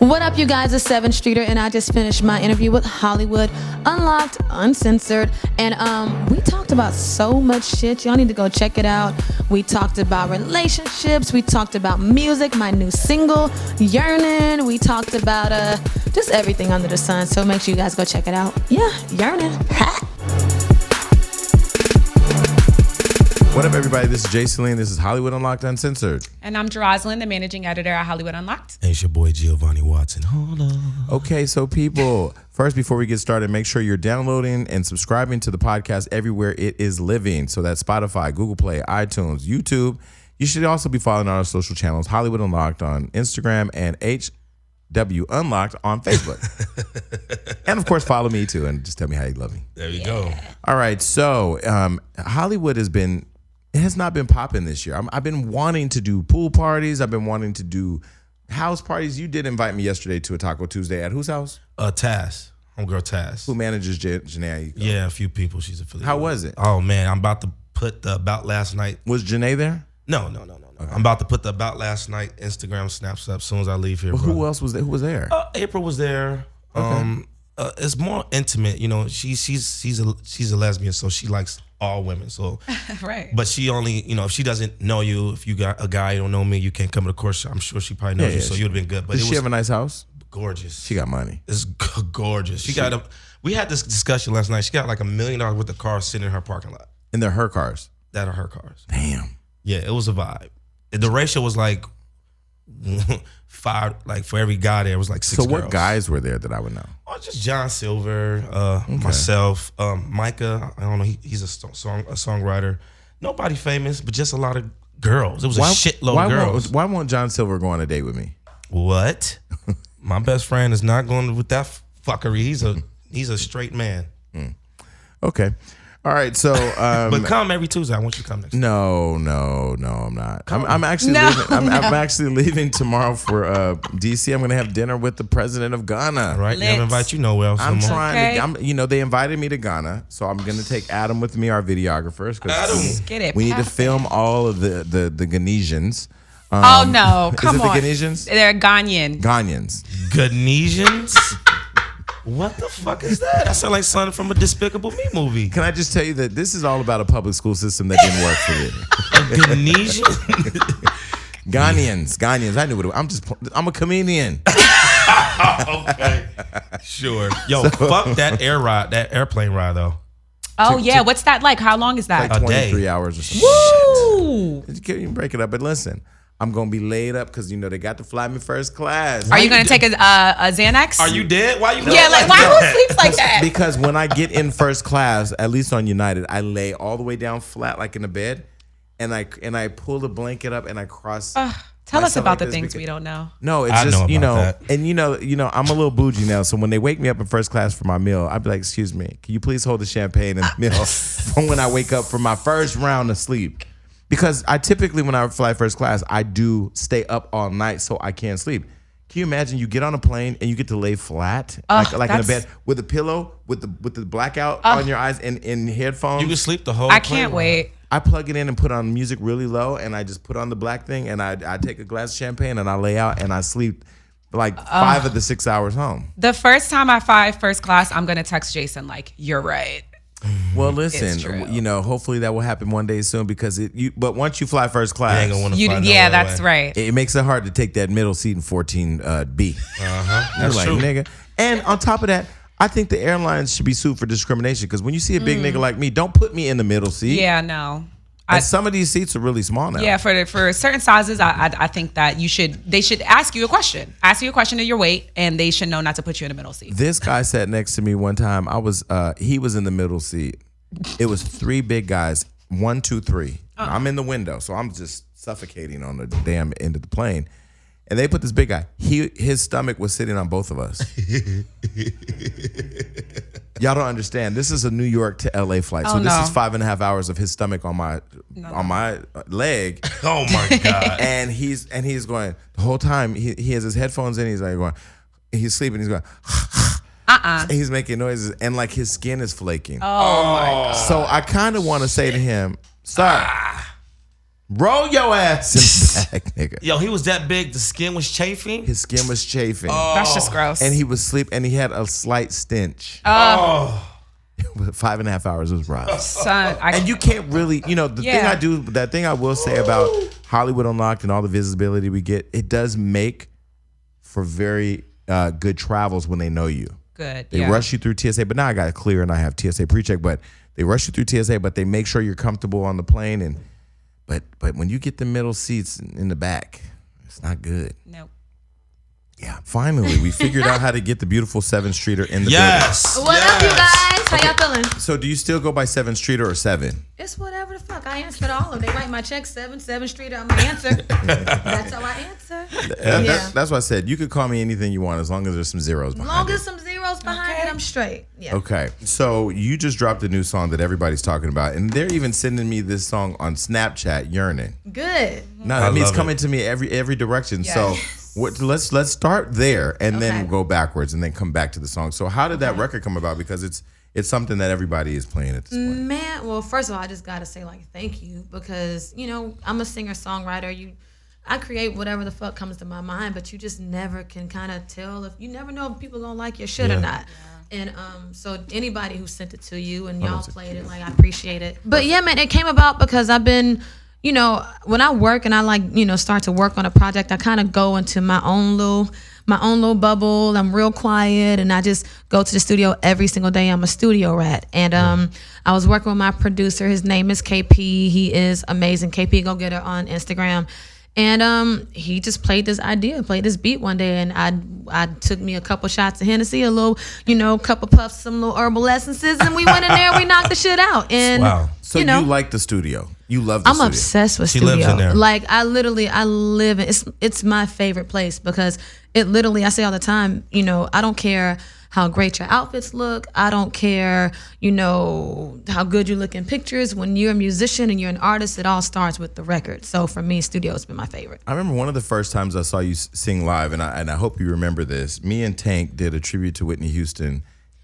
What up, you guys? It's Sevyn Streeter, and I just finished my interview with Hollywood, Unlocked Uncensored, and we talked about so much shit. Y'all need to go check it out. We talked about relationships. We talked about music, my new single, Yernin. We talked about just everything under the sun, so make sure you guys go check it out. Yeah, Yernin. What up, everybody? This is Jason. This is Hollywood Unlocked Uncensored. And I'm Jeroslyn, the managing editor at Hollywood Unlocked. And it's your boy, Giovanni Watson. Hold on. Okay, so people, first, before we get started, make sure you're downloading and subscribing to the podcast everywhere it is living. So that's Spotify, Google Play, iTunes, YouTube. You should also be following our social channels, Hollywood Unlocked on Instagram and HW Unlocked on Facebook. And, of course, follow me, too, and just tell me how you love me. There you go. All right, so Hollywood has not been popping this year. I've been wanting to do pool parties. I've been wanting to do house parties. You did invite me yesterday to a Taco Tuesday at whose house? Taz. Homegirl Taz. Who manages Janae? Yeah, a few people she's affiliated How with. was it? Oh, man, I'm about to put the About Last Night. Was Janae there? No. Okay. I'm about to put the About Last Night Instagram snaps up as soon as I leave here, Well, bro. who else was there? Who was there? April was there. Okay. It's more intimate, you know. She's a lesbian, so she likes all women. So, Right. But she only, you know, if she doesn't know you, if you got a guy who don't know me, you can't come to the course. I'm sure she probably knows you, so you'd have been good. But Does she have a nice house? Gorgeous. She got money. It's gorgeous. We had this discussion last night. She got like $1 million worth of cars sitting in her parking lot. And they're her cars. That are her cars. Damn. Yeah, it was a vibe. The ratio was like 5, like for every guy there was like 6 So girls. what guys were there that I would know? Oh, just John Silver, myself, Micah. I don't know. He's a songwriter. Nobody famous, but just a lot of girls. It was a shitload of girls. Why won't John Silver go on a date with me? What? My best friend is not going with that fuckery. He's a straight man. Okay. All right, so but come every Tuesday. I want you to come next. No, I'm not. I'm actually leaving. I'm actually leaving tomorrow for DC. I'm gonna have dinner with the president of Ghana. Right? Never invite you nowhere else. I'm trying to. They invited me to Ghana, so I'm gonna take Adam with me, our videographers, because we need to film all of the Ghanesians. Oh no! Come on. Is it the Ghanesians? They're Ghanaian. Ghanesians. What the fuck is that? That sounds like something from a Despicable Me movie. Can I just tell you that this is all about a public school system that didn't work for me? A Ghanesian? Ghanaians. I knew what it was. I'm a comedian. Okay. Sure. Yo, fuck that airplane ride though. Oh yeah, what's that like? How long is that? Like 23 hours or something. Woo! You can break it up, but listen. I'm gonna be laid up because they got to fly me first class. Are you gonna take a Xanax? Are you dead? Why you? Yeah, like why who sleeps like that? Because when I get in first class, at least on United, I lay all the way down flat like in a bed, and I pull the blanket up and I cross. Tell us about the things we don't know. No, it's just that. And I'm a little bougie now, so when they wake me up in first class for my meal, I'd be like, "Excuse me, can you please hold the champagne and the meal from when I wake up for my first round of sleep?" Because I typically, when I fly first class, I do stay up all night so I can't sleep. Can you imagine you get on a plane and you get to lay flat, like in a bed with a pillow, with the blackout on your eyes and in headphones? You can sleep the whole I can't wait. I plug it in and put on music really low, and I just put on the black thing, and I take a glass of champagne and I lay out and I sleep like 5 of the 6 hours home. The first time I fly first class, I'm gonna text Jason like, "You're right." Well, listen, hopefully that will happen one day soon because but once you fly first class, you ain't gonna want to fly yeah, that's right. It makes it hard to take that middle seat in 14B. That's like, true. Nigga. And on top of that, I think the airlines should be sued for discrimination because when you see a big nigga like me, don't put me in the middle seat. Yeah, no. And some of these seats are really small now. Yeah, for certain sizes, I think that they should ask you a question. Ask you a question of your weight, and they should know not to put you in the middle seat. This guy sat next to me one time. He was in the middle seat. It was 3 big guys, 1, 2, 3. I'm in the window, so I'm just suffocating on the damn end of the plane. And they put this big guy. His stomach was sitting on both of us. Y'all don't understand. This is a New York to LA flight. So this is 5.5 hours of his stomach on my leg. Oh my God. and he's going the whole time. He has his headphones in. He's like going. He's sleeping. He's going. He's making noises and like his skin is flaking. Oh my God. So I kind of want to say to him, "Sir, roll your ass black nigga. Yo, he was that big. The skin was chafing. His skin was chafing. That's just gross. And he was sleep, and he had a slight stench. 5.5 hours was rough. Son, and you can't really, that thing I will say about Hollywood Unlocked and all the visibility we get, it does make for very good travels when they know you. Good. They rush you through TSA, but now I got it clear and I have TSA pre-check, but they rush you through TSA, but they make sure you're comfortable on the plane. But when you get the middle seats in the back, it's not good. Nope. Yeah, finally, we figured out how to get the beautiful Sevyn Streeter in the Yes. building. What up, you guys? How y'all feeling? So do you still go by Sevyn Streeter or Sevyn? It's whatever the fuck. I answered all of them. They write my check, Sevyn Street. I'm gonna answer. That's how I answer. That's why I said you could call me anything you want as long as there's some zeros behind it. As long as some zeros behind it, I'm straight. Yeah. Okay, so you just dropped a new song that everybody's talking about, and they're even sending me this song on Snapchat, Yernin. Good. No, that means coming to me every direction. Yes. So let's start there, and then we'll go backwards, and then come back to the song. So how did that record come about? Because it's something that everybody is playing at this point. Man, well, first of all, I just gotta say thank you because I'm a singer songwriter. I create whatever the fuck comes to my mind, but you just never can kind of tell if you never know if people gonna like your shit or not. And so anybody who sent it to you and y'all played it, I appreciate it. But yeah, man, it came about because I've been, when I work and I start to work on a project, I kind of go into my own little bubble. I'm real quiet and I just go to the studio every single day. I'm a studio rat. And I was working with my producer. His name is KP. He is amazing. KP, go get her on Instagram. And he just played this beat one day, and I took me a couple shots of Hennessy, a little, couple puffs, some little herbal essences, and we went in there and we knocked the shit out. And wow. So you like the studio. You love the studio. I'm obsessed with studio. She lives in there. I live in it's my favorite place because it literally, I say all the time, I don't care how great your outfits look. I don't care, how good you look in pictures. When you're a musician and you're an artist, it all starts with the record. So for me, studio's been my favorite. I remember one of the first times I saw you sing live, and I hope you remember this. Me and Tank did a tribute to Whitney Houston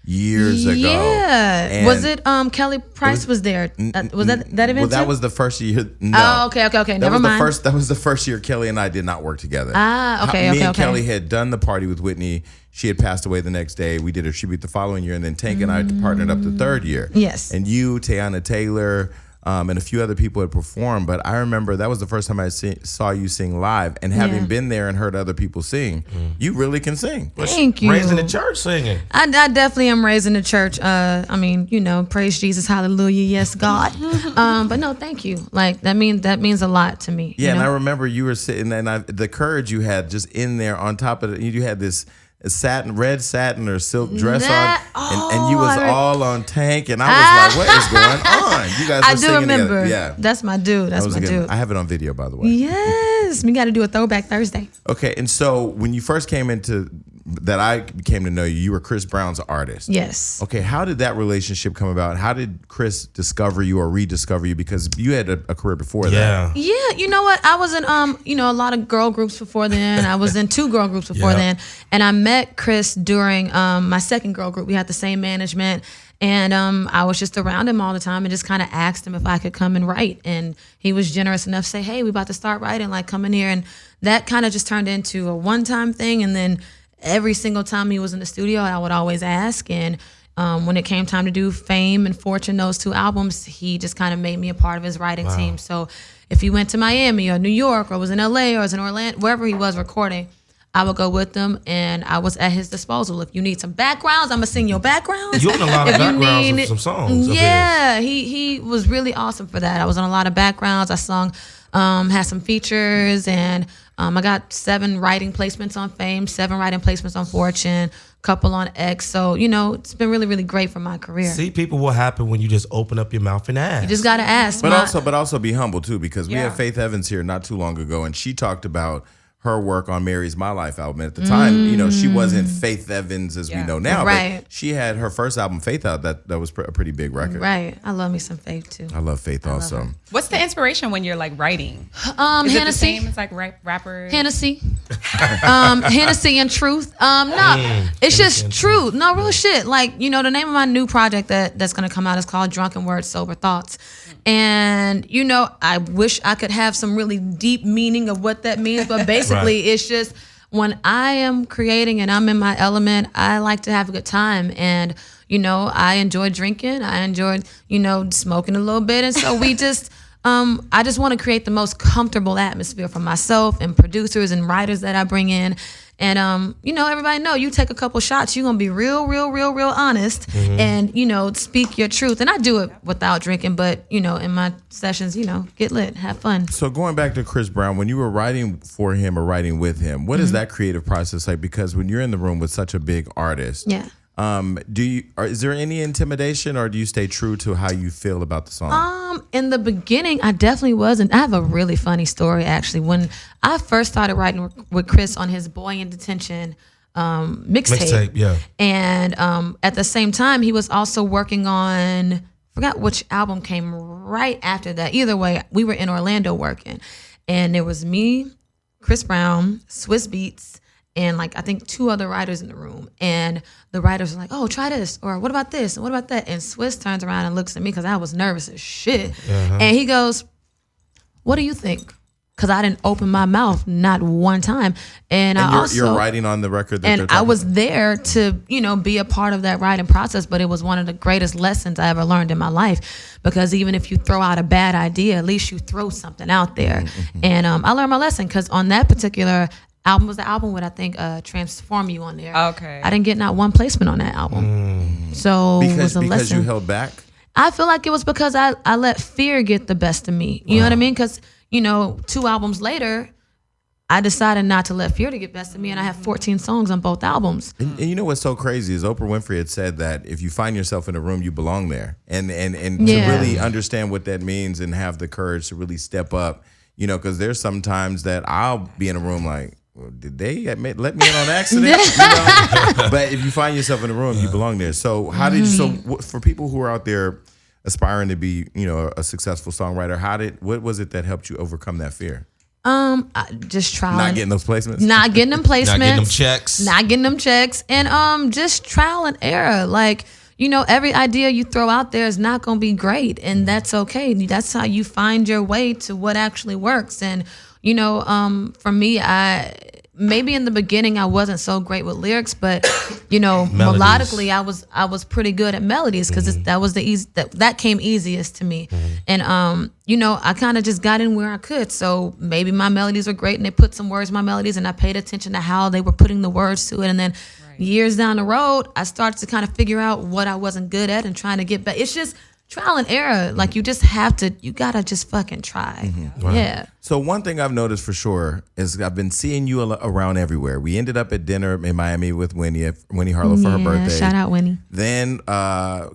years ago. Yeah. And was it Kelly Price was there? Was that event? Well, that too? was the first year. No. Oh, okay. Never mind. That was the first year Kelly and I did not work together. Okay. Me and Kelly had done the party with Whitney. She had passed away the next day. We did a tribute the following year, and then Tank and I partnered up the third year. Yes. And you, Teyana Taylor, and a few other people had performed. But I remember that was the first time I saw you sing live. And having been there and heard other people sing, you really can sing. Thank you. Raised in the church singing. I definitely am raised in the church. Praise Jesus, hallelujah, yes, God. But no, thank you. That means a lot to me. Yeah, and I remember you were sitting there, and the courage you had just in there on top of it. You had this red satin or silk dress on, and you was all on Tank, and I was like, what is going on? You guys were singing remember. Together. Yeah. That's my dude. That's my dude. I have it on video, by the way. Yes. We got to do a throwback Thursday. Okay, and so when you first came that I came to know you, you were Chris Brown's artist. Yes. Okay, how did that relationship come about? How did Chris discover you or rediscover you? Because you had a career before that. Yeah, you know what? I was in, a lot of girl groups before then. I was in 2 girl groups before then. And I met Chris during my second girl group. We had the same management. And I was just around him all the time and just kind of asked him if I could come and write. And he was generous enough to say, hey, we about to start writing, come in here. And that kind of just turned into a one-time thing. And then every single time he was in the studio, I would always ask. And when it came time to do Fame and Fortune, those 2 albums, he just kind of made me a part of his writing team. So if he went to Miami or New York or was in LA or was in Orlando, wherever he was recording, I would go with them, and I was at his disposal. If you need some backgrounds, I'm gonna sing your backgrounds. You own a lot of backgrounds of some songs. Yeah, he was really awesome for that. I was on a lot of backgrounds. I sung, had some features, and I got 7 writing placements on Fame, 7 writing placements on Fortune, couple on X. So, it's been really, really great for my career. See, people, what happen when you just open up your mouth and ask. You just gotta ask. But also be humble too, because we had Faith Evans here not too long ago, and she talked about her work on Mary's My Life album. At the time, she wasn't Faith Evans as we know now, right. But she had her first album, Faith, out. That was a pretty big record. Right. I love me some Faith too. I love Faith also. What's the inspiration when you're writing? Is Hennessy. it the same as rappers? Hennessy. Hennessy and Truth. It's just truth. No, real shit. Like, the name of my new project that's gonna come out is called Drunken Words, Sober Thoughts. And, I wish I could have some really deep meaning of what that means, but basically it's just when I am creating and I'm in my element, I like to have a good time. And, I enjoy drinking. I enjoy, smoking a little bit. And so we just, I just want to create the most comfortable atmosphere for myself and producers and writers that I bring in. And, everybody know you take a couple shots, you're going to be real honest and, speak your truth. And I do it without drinking, but, in my sessions, get lit, have fun. So going back to Chris Brown, when you were writing for him or writing with him, what is that creative process like? Because when you're in the room with such a big artist, is there any intimidation or do you stay true to how you feel about the song? In the beginning, I definitely wasn't. I have a really funny story, actually. When I first started writing with Chris on his Boy in Detention mixtape, yeah. And at the same time, he was also working on, I forgot which album came right after that. Either way, we were in Orlando working. And there was me, Chris Brown, Swiss Beats, and I think 2 other writers in the room. And the writers were like, oh, try this. Or what about this? And what about that? And Swiss turns around and looks at me because I was nervous as shit. And he goes, what do you think? Because I didn't open my mouth not one time. And you're writing on the record. And I was there to, be a part of that writing process. But it was one of the greatest lessons I ever learned in my life. Because even if you throw out a bad idea, at least you throw something out there. And I learned my lesson because on that particular album was the album with, I think, Transform You on there. Okay. I didn't get not one placement on that album. So it was a lesson. Because you held back? I feel like it was because I let fear get the best of me. You know what I mean? Because, 2 albums later, I decided not to let fear to get best of me, and I have 14 songs on both albums. And you know what's so crazy is Oprah Winfrey had said that if you find yourself in a room, you belong there. And to really understand what that means and have the courage to really step up, because there's sometimes that I'll be in a room like, well, did they let me in on accident? But if you find yourself in a room, you belong there. So for people who are out there aspiring to be, a successful songwriter, what was it that helped you overcome that fear? I just trial. Not getting those placements. Not getting them placements. Not getting them checks. Not getting them checks. And just trial and error. Every idea you throw out there is not going to be great, and that's okay. That's how you find your way to what actually works. And for me, maybe in the beginning I wasn't so great with lyrics, but melodically I was pretty good at melodies because that was that came easiest to me. And I kind of just got in where I could. So maybe my melodies were great, and they put some words in my melodies, and I paid attention to how they were putting the words to it, and then. Years down the road, I started to kind of figure out what I wasn't good at and trying to get better. It's just trial and error. You gotta just fucking try. Wow. Yeah. So one thing I've noticed for sure is I've been seeing you around everywhere. We ended up at dinner in Miami with Wendy Harlow for her birthday. Shout out Wendy. Then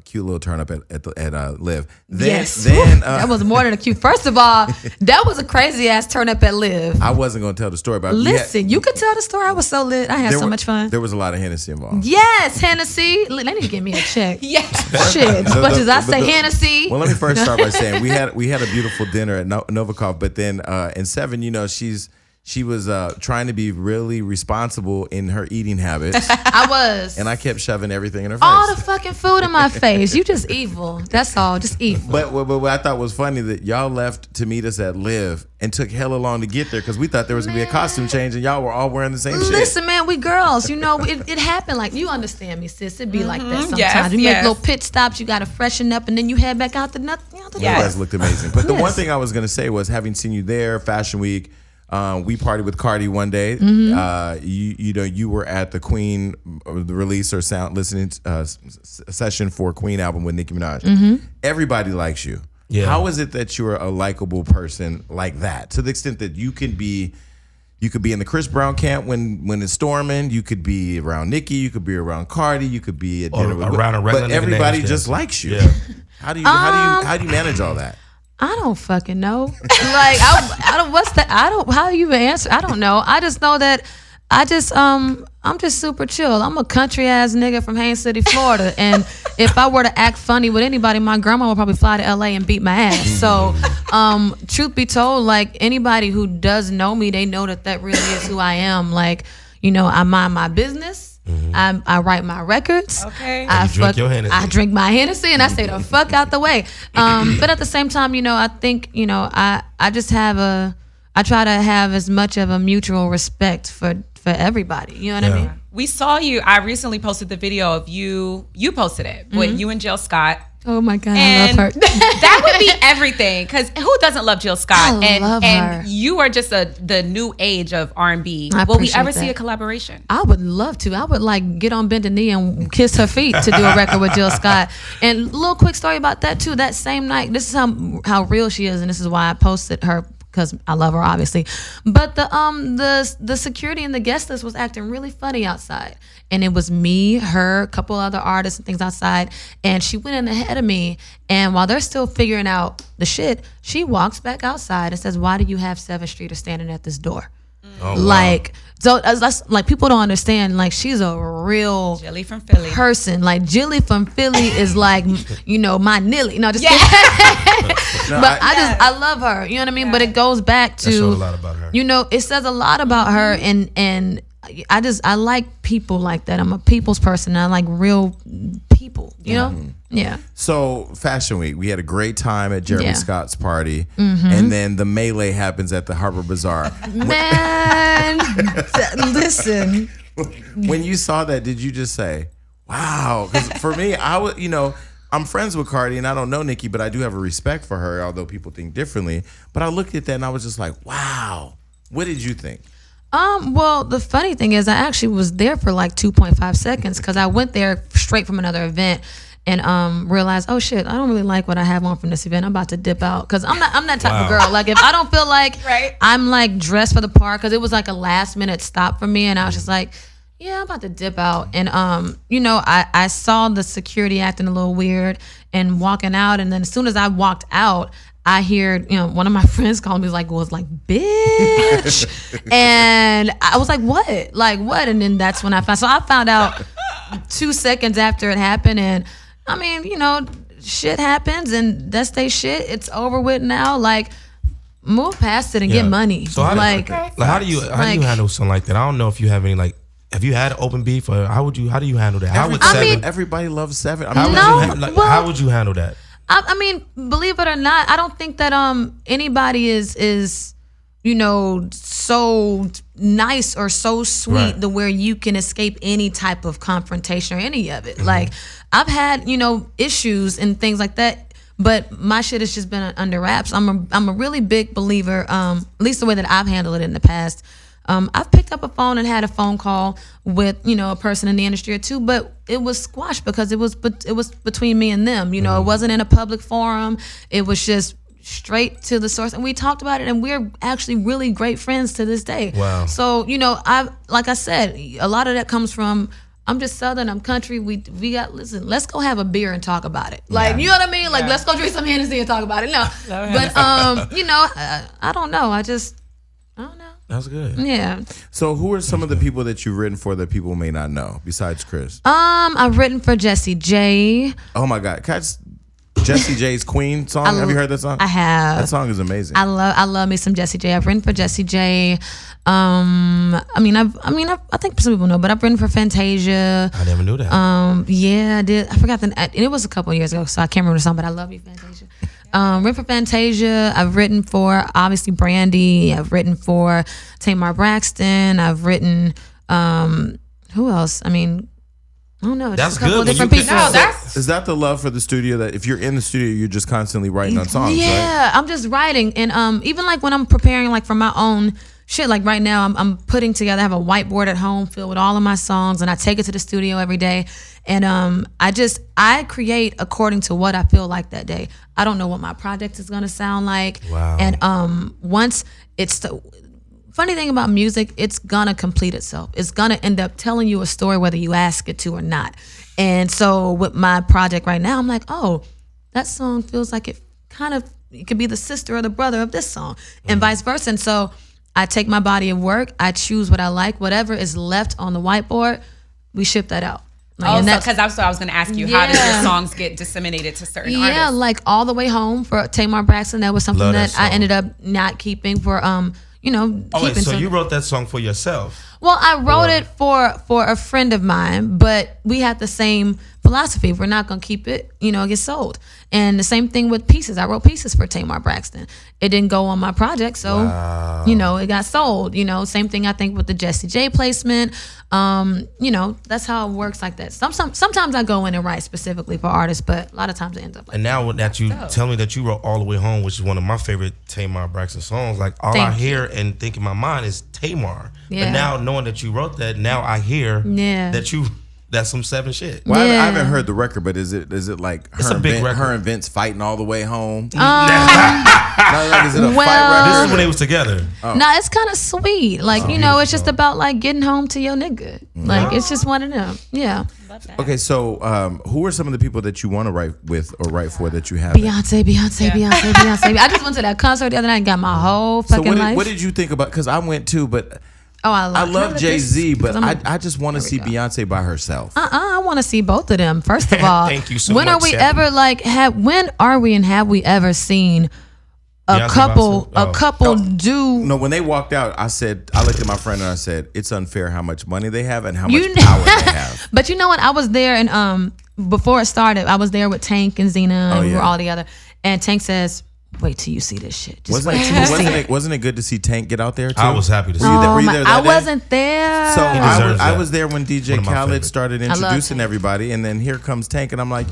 cute little turn up at Liv. Yes. Then that was more than a cute. First of all, that was a crazy ass turn up at Liv. I wasn't gonna tell the story, but listen, you could tell the story. I was so lit. I had so much fun. There was a lot of Hennessy involved. Yes, Hennessy. They need to give me a check. Yes. Shit. As much as I say Hennessy. Well, let me first start by saying we had a beautiful dinner at Novikov, but then and Sevyn, she was trying to be really responsible in her eating habits. I was. And I kept shoving everything in her face. All the fucking food in my face. You just evil. That's all. Just evil. But what I thought was funny that y'all left to meet us at Liv and took hella long to get there because we thought there was going to be a costume change and y'all were all wearing the same shit. Listen, man, we girls. It happened. You understand me, sis. It'd be like that sometimes. You make little pit stops. You got to freshen up and then you head back out the door. You guys looked amazing. But the one thing I was going to say was having seen you there, Fashion Week, we partied with Cardi one day. You were at the Queen the release or sound listening session for Queen album with Nicki Minaj. Everybody likes you. Yeah. How is it that you're a likable person like that? To the extent that you could be in the Chris Brown camp when it's storming. You could be around Nicki. You could be around Cardi. You could be at dinner around a regular. But everybody just likes you. Yeah. How do you manage all that? I don't fucking know. I don't. What's that? I don't. How do you even answer? I don't know. I just know that I'm just super chill. I'm a country ass nigga from Haines City, Florida, and if I were to act funny with anybody, my grandma would probably fly to LA and beat my ass. So, truth be told, like anybody who does know me, they know that really is who I am. Like, I mind my business. I write my records. Okay. I drink my Hennessy and I stay the fuck out the way. But at the same time, I think, I try to have as much of a mutual respect for everybody. You know what I mean? We saw you. I recently posted the video of you. You posted it with you and Jill Scott. Oh my God, and I love her. That would be everything. Because who doesn't love Jill Scott? I love her. And you are just the new age of R&B. Will we ever see a collaboration? I would love to. I would get on bended knee and kiss her feet to do a record with Jill Scott. And a little quick story about that too. That same night, this is how real she is, and this is why I posted her. Because I love her, obviously, but the security and the guest list was acting really funny outside, and it was me, her, a couple other artists and things outside, and she went in ahead of me, and while they're still figuring out the shit, she walks back outside and says, "Why do you have 7th Streeters standing at this door?" Oh, like, so that's like people don't understand. Like, she's a real Jilly from Philly person. Like, Jilly from Philly is like, my Nilly. No, just kidding. But I love her. You know what I mean? Yeah. But it goes back to, that showed a lot about her. It says a lot about her, and I like people like that. I'm a people's person. I like real people. You know? Yeah. So Fashion Week, we had a great time at Jeremy Scott's party, and then the melee happens at the Harbor Bazaar. Man, listen. When you saw that, did you just say, "Wow"? Because for me, I was, I'm friends with Cardi, and I don't know Nicki, but I do have a respect for her, although people think differently. But I looked at that and I was just like, "Wow." What did you think? Well, the funny thing is, I actually was there for like 2.5 seconds because I went there straight from another event and realized, oh shit, I don't really like what I have on from this event. I'm about to dip out because I'm that type of girl. Like, if I don't feel like I'm like dressed for the part, because it was like a last minute stop for me, and I was just like, yeah, I'm about to dip out. And I saw the security acting a little weird and walking out, and then as soon as I walked out, I hear, one of my friends calling me, bitch. And I was like, what? Like, what? And then that's when I found out 2 seconds after it happened. And I mean, shit happens, and that's they shit. It's over with now. Like, move past it and get money. So how do you handle something like that? I don't know if you have any, have you had open beef, or how do you handle that? Everybody loves Sevyn. How would you handle that? I mean, believe it or not, I don't think that anybody is so nice or so sweet to where you can escape any type of confrontation or any of it. Mm-hmm. Like, I've had issues and things like that, but my shit has just been under wraps. I'm a really big believer, at least the way that I've handled it in the past. I've picked up a phone and had a phone call with, a person in the industry or two, but it was squashed because it was between me and them. It wasn't in a public forum. It was just straight to the source, and we talked about it, and we're actually really great friends to this day. Wow. So, like I said, a lot of that comes from, I'm just Southern, I'm country. Let's go have a beer and talk about it. Like, you know what I mean? Like, let's go drink some Hennessy and talk about it. No, but I don't know. I don't know. That's good. Yeah. So who are some of the people that you've written for that people may not know besides Chris? I've written for Jessie J. Oh my God. Jessie J's Queen song. Have you heard that song? I have. That song is amazing. I love me some Jessie J. I've written for Jessie J. I think some people know, but I've written for Fantasia. I never knew that. Yeah, I did. I forgot it was a couple of years ago, so I can't remember the song, but I love you, Fantasia. Written for Fantasia. I've written for, obviously, Brandy. I've written for Tamar Braxton. I've written, who else? I mean, I don't know. That's a couple good. Of different people. Is that the love for the studio, that if you're in the studio, you're just constantly writing on songs, right? Yeah, I'm just writing. And even like when I'm preparing like for my own shit, like right now I'm putting together, I have a whiteboard at home filled with all of my songs, and I take it to the studio every day. And I create according to what I feel like that day. I don't know what my project is gonna sound like. Wow. And once it's the funny thing about music, it's gonna complete itself. It's gonna end up telling you a story whether you ask it to or not. And so with my project right now, I'm like, oh, that song feels like it could be the sister or the brother of this song, and vice versa. And so I take my body of work, I choose what I like, whatever is left on the whiteboard, we ship that out. Like, because I was going to ask you, how did your songs get disseminated to certain artists? Yeah, like All the Way Home for Tamar Braxton. That was something that I ended up not keeping for, So you wrote that song for yourself? Well, I wrote it for a friend of mine, but we had the same philosophy. We're not going to keep it, get sold. And the same thing with Pieces. I wrote Pieces for Tamar Braxton. It didn't go on my project, so, it got sold. Same thing I think with the Jessie J placement. That's how it works like that. Sometimes I go in and write specifically for artists, but a lot of times it ends up like and now that you tell me that you wrote All the Way Home, which is one of my favorite Tamar Braxton songs, like all I hear and think in my mind is Tamar. Yeah. But now knowing that you wrote that, now I hear that's some Sevyn shit. Well, I haven't heard the record, but is it like her and Vince fighting all the way home? Is it a fight record? This is when they was together. Nah, it's kind of sweet. Like, it's just about like getting home to your nigga. Like, it's just one of them. Yeah. Okay, so who are some of the people that you want to write with or write for that you have? Beyonce. I just went to that concert the other night and got my whole fucking life. What did you think about? Because I went too, but. I love Jay-Z, but I just want to see Beyonce by herself. I want to see both of them. First of all, thank you so when much. Are we ever when are we and have we ever seen a couple do? No, when they walked out, I looked at my friend and I said, it's unfair how much money they have and how much power they have. But you know what? I was there and before it started, I was there with Tank and Zena and we were all together. And Tank says, wait till you see this shit. Wasn't it good to see Tank get out there too? I was happy to see that. Were you there that day? Wasn't there. So I was there when DJ Khaled started introducing everybody, and then here comes Tank, and I'm like,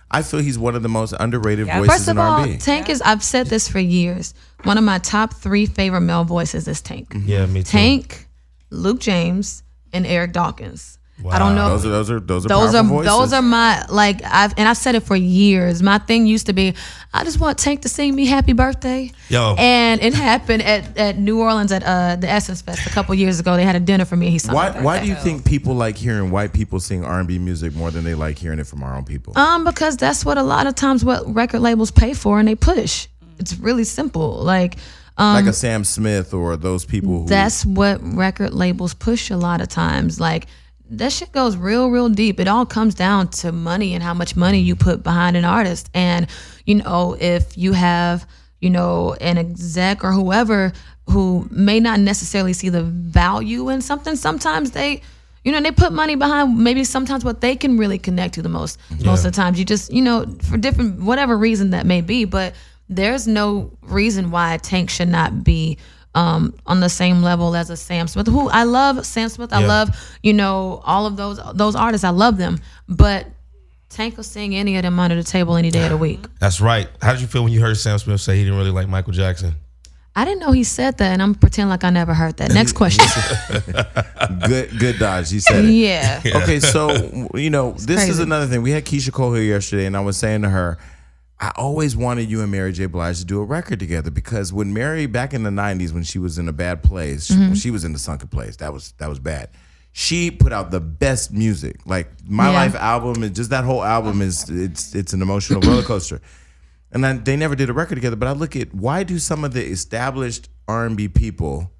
I feel he's one of the most underrated voices in R&B. First of all, Tank is, I've said this for years, one of my top 3 favorite male voices is Tank. Yeah, me too. Tank, Luke James, and Eric Dawkins. Wow. I don't know. Those are powerful voices. Those are my I've said it for years. My thing used to be, I just want Tank to sing me Happy Birthday. Yo. And it happened at New Orleans at the Essence Fest a couple years ago. They had a dinner for me. He sung. Why do you think people like hearing white people sing R&B music more than they like hearing it from our own people? Because that's what a lot of times what record labels pay for and they push. It's really simple. Like a Sam Smith or those people. That's what record labels push a lot of times. Like. That shit goes real, real deep. It all comes down to money and how much money you put behind an artist. And, if you have, an exec or whoever who may not necessarily see the value in something, sometimes they put money behind maybe sometimes what they can really connect to the most. Yeah. Most of the times you just, for different, whatever reason that may be. But there's no reason why Tank should not be on the same level as a Sam Smith, who I love. Sam Smith, I love, all of those artists. I love them, but Tank will sing any of them under the table any day of the week. That's right. How did you feel when you heard Sam Smith say he didn't really like Michael Jackson? I didn't know he said that, and I'm pretending like I never heard that. Next question. Good dodge. He said it. Yeah. Okay, so this is another thing. We had Keisha Cole here yesterday, and I was saying to her, I always wanted you and Mary J. Blige to do a record together, because when Mary, back in the 90s, when she was in a bad place, when she was in the sunken place, that was bad. She put out the best music. Like My Life album, and just that whole album it's an emotional roller coaster. And they never did a record together. But I look at, why do some of the established R&B people,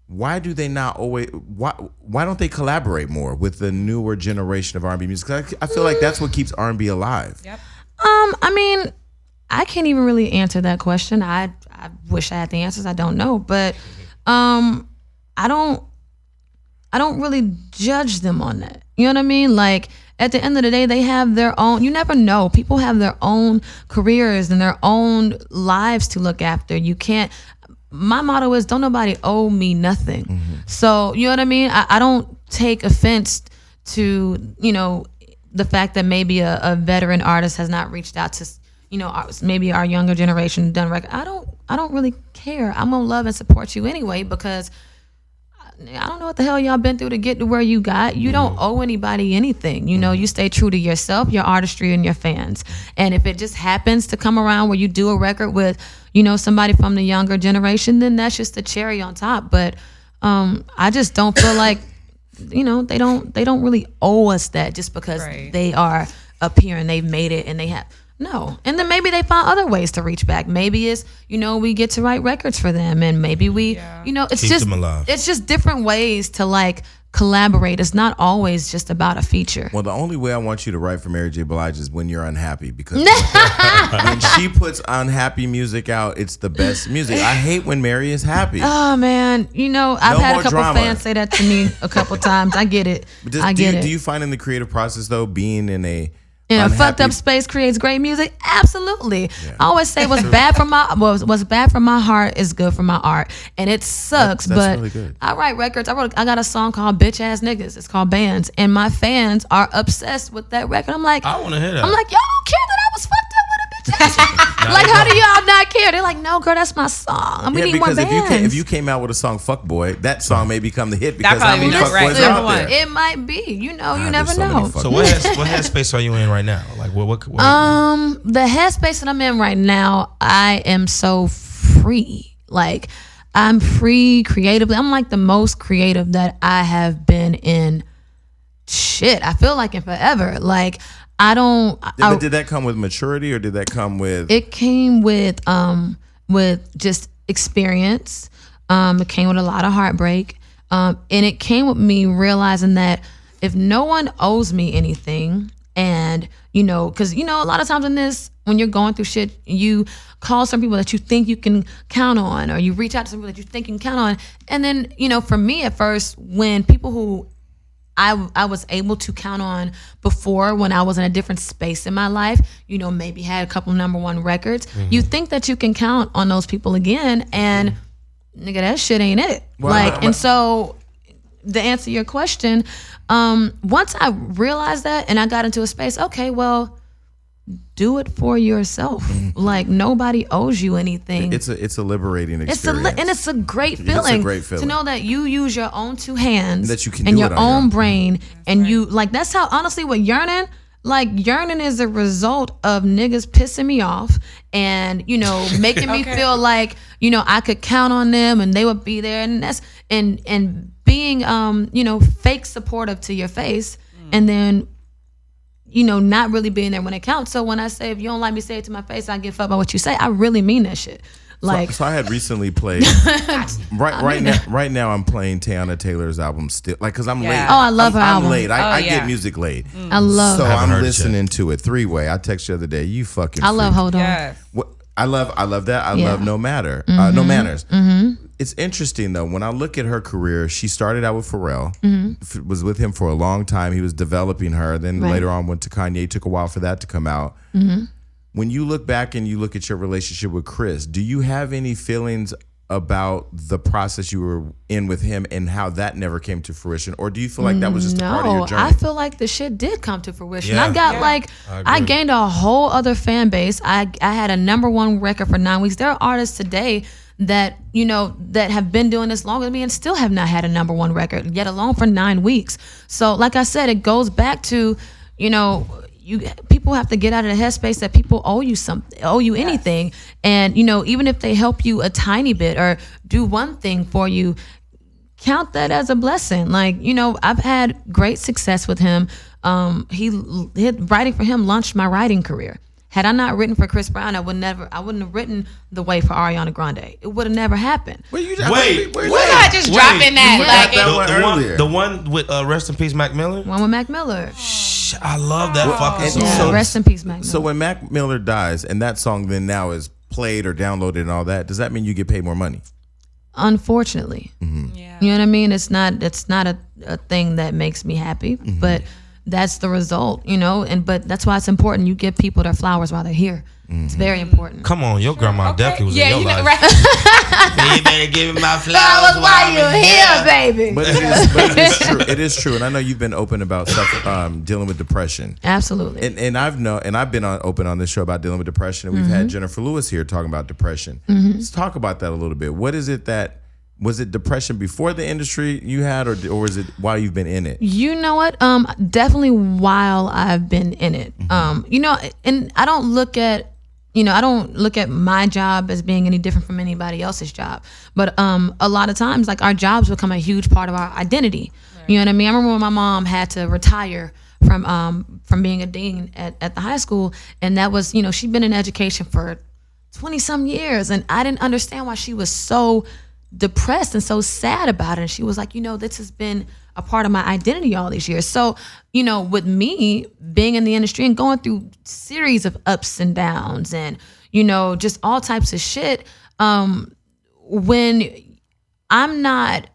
why do they not always? Why don't they collaborate more with the newer generation of R&B music? 'Cause I feel like that's what keeps R&B alive. Yep. I can't even really answer that question. I wish I had the answers. I don't know, but I don't really judge them on that. You know what I mean? Like, at the end of the day, they have their own. You never know. People have their own careers and their own lives to look after. You can't. My motto is, don't nobody owe me nothing. Mm-hmm. So, you know what I mean? I don't take offense to, the fact that maybe a veteran artist has not reached out to, maybe our younger generation done record. I don't really care. I'm gonna love and support you anyway, because I don't know what the hell y'all been through to get to where you got. You don't owe anybody anything. You stay true to yourself, your artistry, and your fans. And if it just happens to come around where you do a record with, somebody from the younger generation, then that's just the cherry on top. But I just don't feel like, they don't really owe us that just because they are up here and they've made it and they have. No. And then maybe they find other ways to reach back. Maybe it's, we get to write records for them, and maybe we, it's keep just them alive. It's just different ways to like collaborate. It's not always just about a feature. Well, the only way I want you to write for Mary J. Blige is when you're unhappy, because when she puts unhappy music out, it's the best music. I hate when Mary is happy. Oh man, I've had a couple fans say that to me a couple times. I get it. I get it. Do you find in the creative process though, being in a fucked up space creates great music? Absolutely. Yeah. I always say what's bad for my heart is good for my art, and it sucks. That's but really good. I write records. I got a song called "Bitch Ass Niggas." It's called Bands, and my fans are obsessed with that record. I'm like, I want to hear that. I'm like, y'all don't care that I was fucked up with a bitch ass. Like, how do y'all not care? They're like, no, girl, that's my song. We need more bands. If you came out with a song "Fuckboy," that song may become the hit because how many right. fuckboys are out there? It might be. You never know. So what headspace are you in right now? Like what the headspace that I'm in right now, I am so free. Like, I'm free creatively. I'm like the most creative that I have been in. Shit, I feel like in forever. Like, I don't. But did that come with maturity, or did that come with? It came with just experience. It came with a lot of heartbreak, and it came with me realizing that if no one owes me anything, and because a lot of times in this, when you're going through shit, you call some people that you think you can count on, or you reach out to some people that you think you can count on, and then for me at first, when people who I was able to count on before, when I was in a different space in my life, maybe had a couple #1 records, you think that you can count on those people again, and nigga, that shit ain't it. And so to answer your question, once I realized that and I got into a space, okay, well, do it for yourself. Like, nobody owes you anything. It's a liberating experience. It's a great feeling. It's a great feeling to know that you use your own 2 hands that you can and do your own brain, and you like. That's how, honestly, with Yernin, like, Yernin is a result of niggas pissing me off and making me feel like I could count on them and they would be there, and that's and being fake supportive to your face, and then not really being there when it counts. So when I say, if you don't like me, say it to my face, I give a fuck about what you say, I really mean that shit. Like, so I had recently played right now I'm playing Teyana Taylor's album still, like, because I'm late. Oh, I love her album. I'm late. I get music late. I love. So I'm listening to it 3-way. I text you the other day. You fucking. I love freak. Hold On. Yes. I love that. I love No Matter. No Manners. It's interesting though, when I look at her career, she started out with Pharrell, was with him for a long time. He was developing her. Then later on went to Kanye. Took a while for that to come out. When you look back and you look at your relationship with Chris, do you have any feelings about the process you were in with him and how that never came to fruition? Or do you feel like that was just a part of your journey? I feel like the shit did come to fruition. I got I gained a whole other fan base. I had a #1 record for 9 weeks. There are artists today that that have been doing this longer than me and still have not had a #1 record, yet alone for 9 weeks. So like I said, it goes back to people have to get out of the headspace that people owe you something, owe you anything, and even if they help you a tiny bit or do one thing for you, count that as a blessing. Like, I've had great success with him. Writing for him launched my writing career. Had I not written for Chris Brown, I wouldn't have written The Way for Ariana Grande. It would have never happened. We're not just dropping that. The one with Rest in Peace Mac Miller? One with Mac Miller. I love that fucking song. Yeah, Rest in Peace Mac Miller. So when Mac Miller dies and that song then now is played or downloaded and all that, does that mean you get paid more money? Unfortunately. Yeah. You know what I mean? It's not a thing that makes me happy, but that's the result, but that's why it's important you give people their flowers while they're here. It's very important. Come on, your grandma definitely was in your life. Right. You better give me my flowers while you're here, baby. But it is true. It is true, and I know you've been open about stuff dealing with depression. Absolutely. And I've been open on this show about dealing with depression, and we've had Jennifer Lewis here talking about depression. Let's talk about that a little bit. What is it that? Was it depression before the industry you had, or was it while you've been in it? You know what? Definitely while I've been in it. And I don't look at my job as being any different from anybody else's job. But a lot of times, like, our jobs become a huge part of our identity. You know what I mean? I remember when my mom had to retire from being a dean at the high school, and that was, you know, she'd been in education for 20-some years, and I didn't understand why she was so depressed and so sad about it. And she was like, you know, this has been a part of my identity all these years. So, you know, with me being in the industry and going through series of ups and downs and, you know, just all types of shit, when I'm not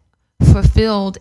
fulfilled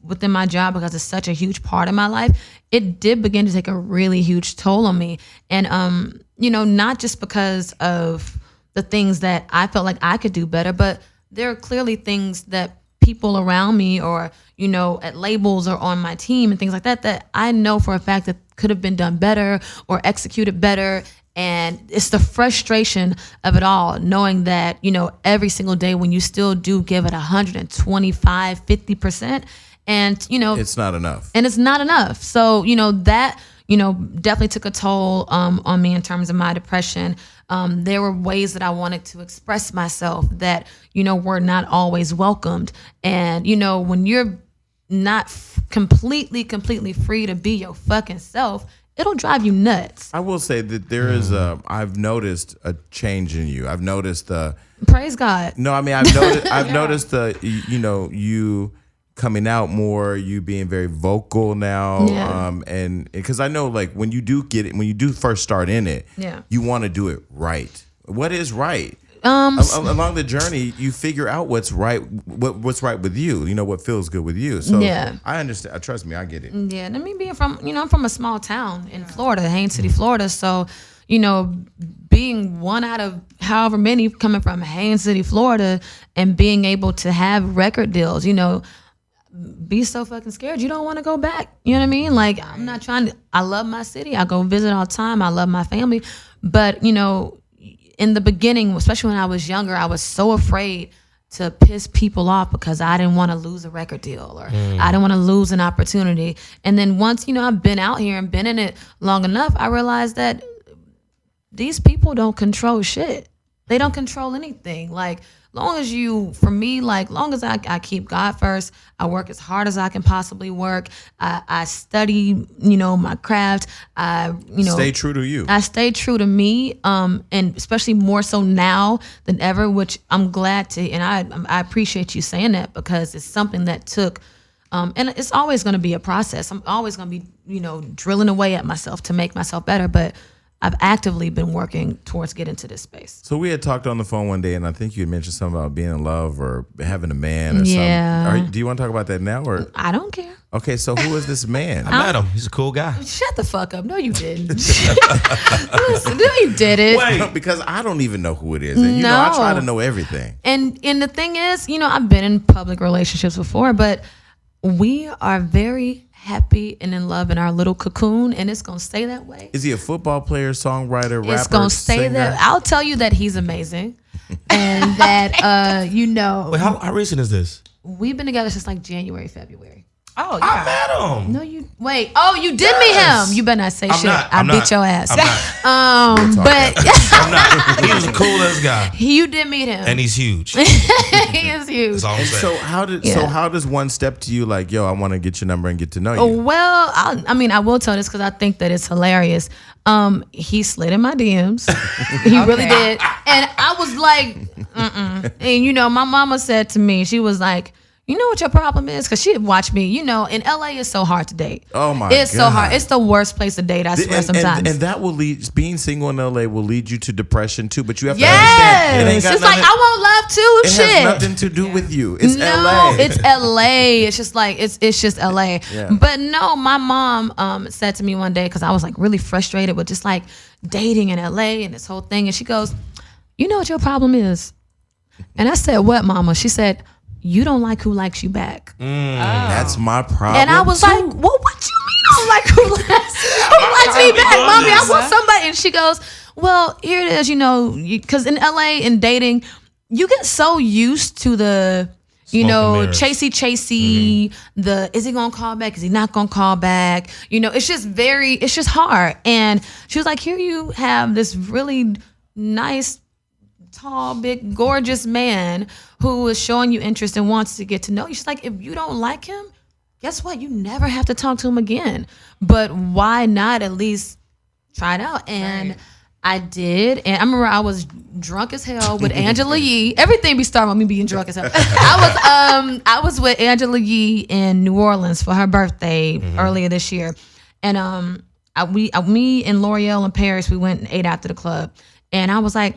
within my job because it's such a huge part of my life, it did begin to take a really huge toll on me. And, you know, not just because of the things that I felt like I could do better, but there are clearly things that people around me or, you know, at labels or on my team and things like that, that I know for a fact that could have been done better or executed better. And it's the frustration of it all, knowing that, you know, every single day when you still do give it 125, 50%, and, you know, it's not enough. And it's not enough. So, you know, that, you know, definitely took a toll on me in terms of my depression. There were ways that I wanted to express myself that, you know, were not always welcomed. And, you know, when you're not completely free to be your fucking self, it'll drive you nuts. I will say that there is I've noticed a change in you. I've noticed praise God. No, I mean, I've noticed you know, you coming out more, you being very vocal now. Yeah. And because I know, like, when you do get it, when you do first start in it, you want to do it right. What is right? Along the journey, you figure out what's right with you. You know, what feels good with you. So I understand. Trust me, I get it. Yeah, and me being from, you know, I'm from a small town in Florida, Haines City, Florida. So, you know, being one out of however many coming from Haines City, Florida, and being able to have record deals, you know, be so fucking scared you don't want to go back. You know what I mean? Like, I'm not trying to. I love my city. I go visit all the time. I love my family, but, you know, in the beginning, especially when I was younger, I was so afraid to piss people off because I didn't want to lose a record deal or I didn't want to lose an opportunity. And then once, you know, I've been out here and been in it long enough, I realized that these people don't control shit. They don't control anything. Like, long as you, for me, like, long as I keep God first, I work as hard as I can possibly work. I study, you know, my craft. Stay true to you. I stay true to me, and especially more so now than ever, which I'm glad to, and I appreciate you saying that because it's something that took, and it's always going to be a process. I'm always going to be, you know, drilling away at myself to make myself better, but I've actively been working towards getting to this space. So we had talked on the phone one day, and I think you had mentioned something about being in love or having a man or something. Do you want to talk about that now? Or I don't care. Okay, so who is this man? I met him. He's a cool guy. Shut the fuck up. No, you didn't. Listen, no, you didn't. Wait, because I don't even know who it is. And, you know, I try to know everything. And the thing is, you know, I've been in public relationships before, but we are very happy and in love in our little cocoon, and it's gonna stay that way. Is he a football player, songwriter, rapper? It's gonna stay there. I'll tell you that he's amazing, and that you know. Wait, how recent is this? We've been together since like January, February. Oh yeah, I met him. No, you wait. Oh, you did meet him. You better not say shit. I beat your ass. But I'm not. He was the coolest guy. You did meet him, and he's huge. He is huge. That's all I'm saying. So how does one step to you like, yo, I want to get your number and get to know you? Well, I will tell this because I think that it's hilarious. He slid in my DMs. He really did, and I was like, And you know, my mama said to me, she was like, you know what your problem is? Because she watched me. You know, in LA, it's so hard to date. Oh my God. It's so hard. It's the worst place to date, I swear, sometimes. And that will lead, being single in LA will lead you to depression too. But you have to understand. It's like, I want love too. It has nothing to do with you. It's LA. It's LA. It's just like, it's just LA. Yeah. But no, my mom said to me one day, because I was like really frustrated with just like dating in LA and this whole thing. And she goes, you know what your problem is? And I said, what, mama? She said, you don't like who likes you back. That's my problem. And I was like, well, what you mean I don't like who likes me back, mommy? I want somebody. And she goes, well, here it is, you know, because in LA, in dating, you get so used to the, you know, chasey, the, is he going to call back? Is he not going to call back? You know, it's just hard. And she was like, here you have this really nice, tall, big, gorgeous man who is showing you interest and wants to get to know you. She's like, if you don't like him, guess what? You never have to talk to him again. But why not at least try it out? And I did. And I remember I was drunk as hell with Angela Yee. Everything be starting with me being drunk as hell. I was with Angela Yee in New Orleans for her birthday earlier this year. And me and L'Oreal in Paris, we went and ate after the club. And I was like,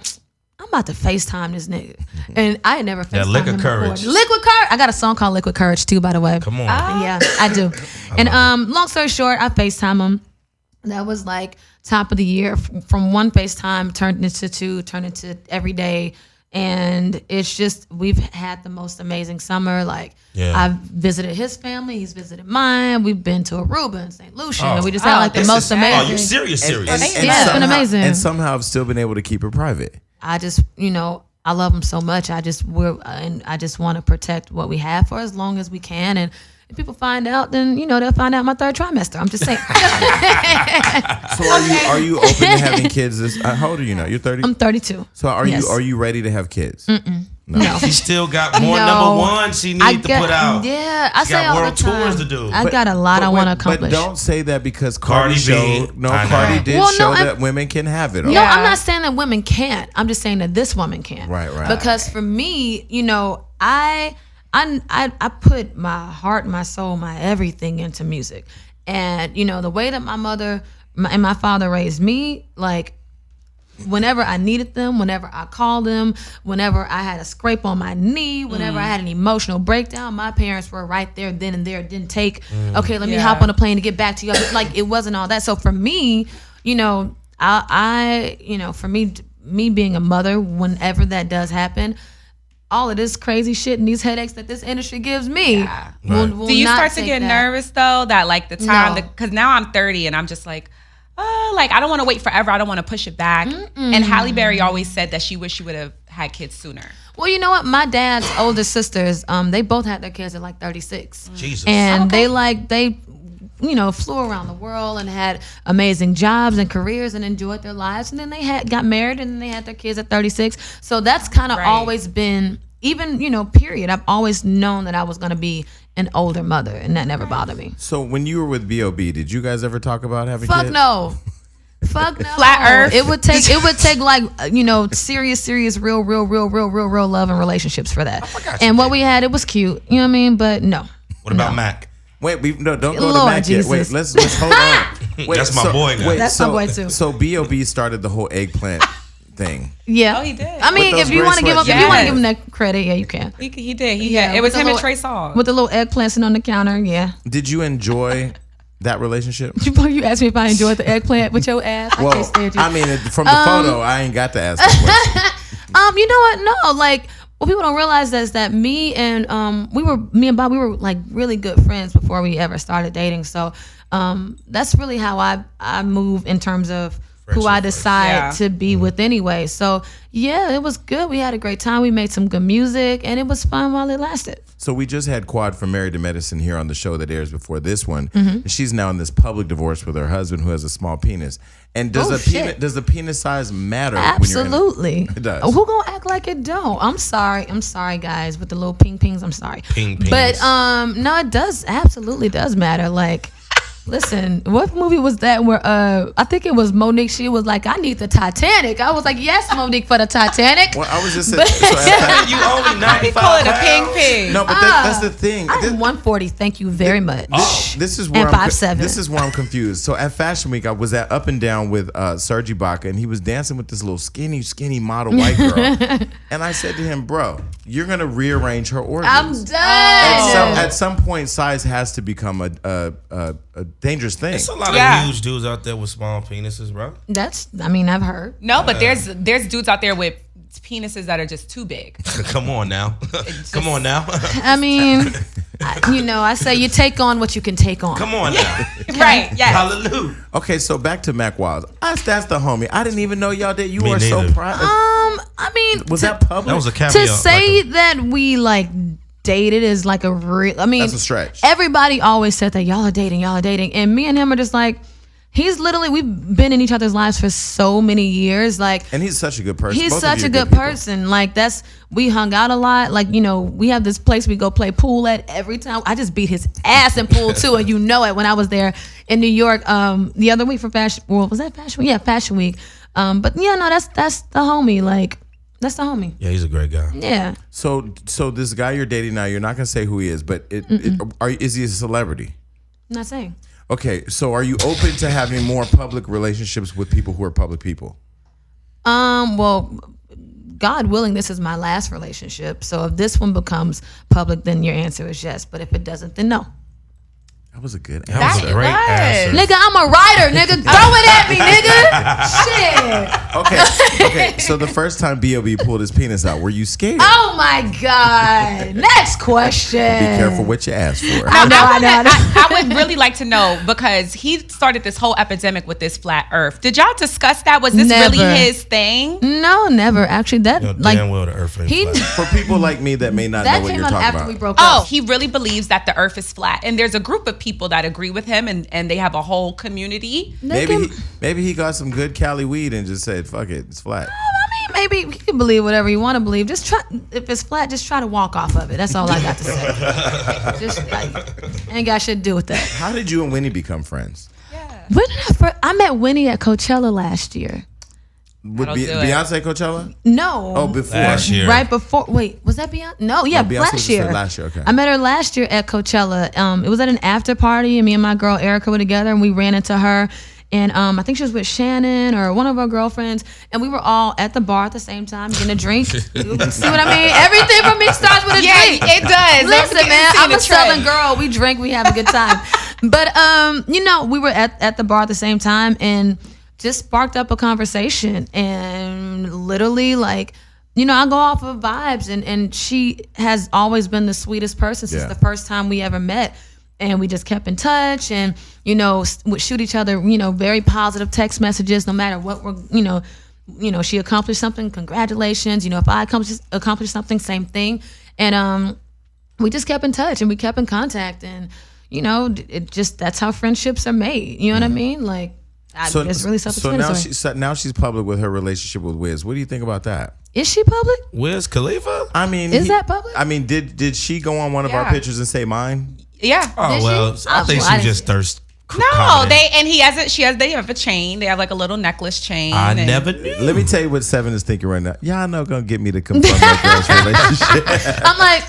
I'm about to FaceTime this nigga. And I had never FaceTimed Liquid him Courage. before. Liquid Courage. I got a song called Liquid Courage too, by the way. Come on. Yeah, I do. And long story short, I FaceTime him. That was like top of the year. From one FaceTime turned into two, turned into every day. And it's just, we've had the most amazing summer. Like, I've visited his family. He's visited mine. We've been to Aruba and St. Lucia. And we just had like the most amazing. Oh, you serious? And It's been amazing. And somehow I've still been able to keep it private. I just, I love him so much. I just want to protect what we have for as long as we can. And if people find out, then they'll find out my third trimester. I'm just saying. So are you open to having kids? How old are you now? You're 30. I'm 32. So are you ready to have kids? No. She still got more number one she needs to put out. Yeah, I say all the time. She got world tours to do. I got a lot I want to accomplish. But don't say that because Cardi did Well, show that women can have it all. No, I'm not saying that women can't. I'm just saying that this woman can. Right. Because for me, I put my heart, my soul, my everything into music. And, the way that my mother and my father raised me, like, whenever I needed them, whenever I called them, whenever I had a scrape on my knee, whenever I had an emotional breakdown, my parents were right there then and there. It didn't take, okay, let me hop on a plane to get back to you. Like, it wasn't all that. So for me, for me being a mother, whenever that does happen, all of this crazy shit and these headaches that this industry gives me. Will Do you not start to get nervous though? That like the time, because now I'm 30 and I'm just like, I don't want to wait forever. I don't want to push it back. And Halle Berry always said that she wished she would have had kids sooner. Well, you know what? My dad's older sisters, they both had their kids at like 36. Jesus. And they flew around the world and had amazing jobs and careers and enjoyed their lives. And then they got married and then they had their kids at 36. So that's kind of always been, even, period. I've always known that I was going to be an older mother, and that never bothered me. So when you were with B.O.B., did you guys ever talk about having kids? Fuck no. Flat Earth. It would take like, serious, real love and relationships for that. And what we had, it was cute. You know what I mean? But no. What about Mac? Wait, don't go to Mac yet. Wait, let's hold on. Wait, that's my boy now. That's my boy too. So B.O.B. started the whole eggplant thing. Yeah. Oh, he did. I mean, if you want to give him that credit, yeah, you can. He did. It was him and Trey Songz. With the little eggplant sitting on the counter, yeah. Did you enjoy that relationship? You asked me if I enjoyed the eggplant with your ass. Well, I can't stand you. I mean, from the photo, I ain't got to ask that question. You know what? No, like, what people don't realize is that me and Bob, we were like really good friends before we ever started dating. So that's really how I move in terms of who I decide to be with anyway. So yeah, it was good. We had a great time. We made some good music and it was fun while it lasted. So we just had Quad from Married to Medicine here on the show that airs before this one. And she's now in this public divorce with her husband who has a small penis. And does the penis size matter? Absolutely. It does. Who gonna act like it don't? I'm sorry guys, with the little ping pings. I'm sorry. Ping pings. But no, it does absolutely does matter. Like, listen, what movie was that where I think it was Monique, she was like, I need the Titanic. I was like, yes, Monique, for the Titanic. Well, I was just saying, you only 95 call it a pounds. ping. No, but that's the thing. I'm 140, thank you very much. This is where and 5'7". This is where I'm confused. So at Fashion Week, I was at Up and Down with Serge Ibaka, and he was dancing with this little skinny model white girl. And I said to him, bro, you're going to rearrange her organs. I'm done. At some point, size has to become a dangerous thing. There's a lot of huge dudes out there with small penises, bro. I've heard. No, but there's dudes out there with penises that are just too big. Come on now. Come on now. I mean, I say you take on what you can take on. Come on now. Right, yes. Hallelujah. Okay, so back to Mac Wiles. That's the homie. I didn't even know y'all did. You Me are neither. so proud. I mean, was that public? That was a cameo. To say that we like dated is like a real. I mean, that's a stretch. Everybody always said that y'all are dating, and me and him are just like, He's literally, we've been in each other's lives for so many years. Like, and he's such a good person. He's Both such a good people. person. Like, we hung out a lot. Like, you know, we have this place we go play pool at every time. I just beat his ass in pool too, and you know it. When I was there in New York the other week for Fashion, well, was that Fashion Week? Yeah, Fashion Week. But yeah, no, that's the homie. Like, that's the homie. Yeah, he's a great guy. Yeah. So this guy you're dating now, you're not gonna say who he is, but is he a celebrity? I'm not saying. Okay, so are you open to having more public relationships with people who are public people? Well, God willing, this is my last relationship. So if this one becomes public, then your answer is yes. But if it doesn't, then no. That was a good answer. That was a great answer. Nigga, I'm a writer, nigga. Throw it at me, nigga. Shit. Okay. So the first time B.O.B. pulled his penis out, were you scared? Oh my God. Next question. Be careful what you ask for. I know. I would really like to know, because he started this whole epidemic with this flat earth. Did y'all discuss that? Was this Never. really his thing? No, never. Actually, that You know, like damn well the earth ain't flat. For people like me that may not know that what came you're out talking after about. we broke Oh, up. he really believes that the earth is flat. And there's a group of people that agree with him, and they have a whole community. Maybe he got some good Cali weed and just said, "Fuck it, it's flat." I mean, maybe you can believe whatever you want to believe. Just try. If it's flat, just try to walk off of it. That's all I got to say. Just like, ain't got shit to do with that. How did you and Wendy become friends? When did I met Wendy at Coachella last year. With That'll do it. Beyonce Coachella? No. Oh, before. Last year. Right before. Wait, was that Beyonce? No, yeah, Beyonce last just year. said last year, okay. I met her last year at Coachella. It was at an after party, and me and my girl Erica were together, and we ran into her. And I think she was with Shannon or one of her girlfriends, and we were all at the bar at the same time getting a drink. See what I mean? Everything for me starts with a drink. It does. Listen, man, I'm a Southern girl. We drink, we have a good time. But you know, we were at the bar at the same time, and just sparked up a conversation, and literally, like, you know, I go off of vibes, and she has always been the sweetest person since the first time we ever met. And we just kept in touch, and, you know, would shoot each other, you know, very positive text messages, no matter what we're, you know, she accomplished something, congratulations. You know, if I accomplished something, same thing. And we just kept in touch, and we kept in contact, and, you know, it just, that's how friendships are made. You know what I mean? Like, it's really self-explanatory. So now she's public with her relationship with Wiz. What do you think about that? Is she public? Wiz Khalifa? I mean, is that public? I mean, did she go on one of our pictures and say mine? Yeah. Oh, well, I think she just thirst. No, they have a chain. They have like a little necklace chain. I never knew. Let me tell you what Sevyn is thinking right now. Y'all not gonna get me to confirm that girl's relationship. I'm like,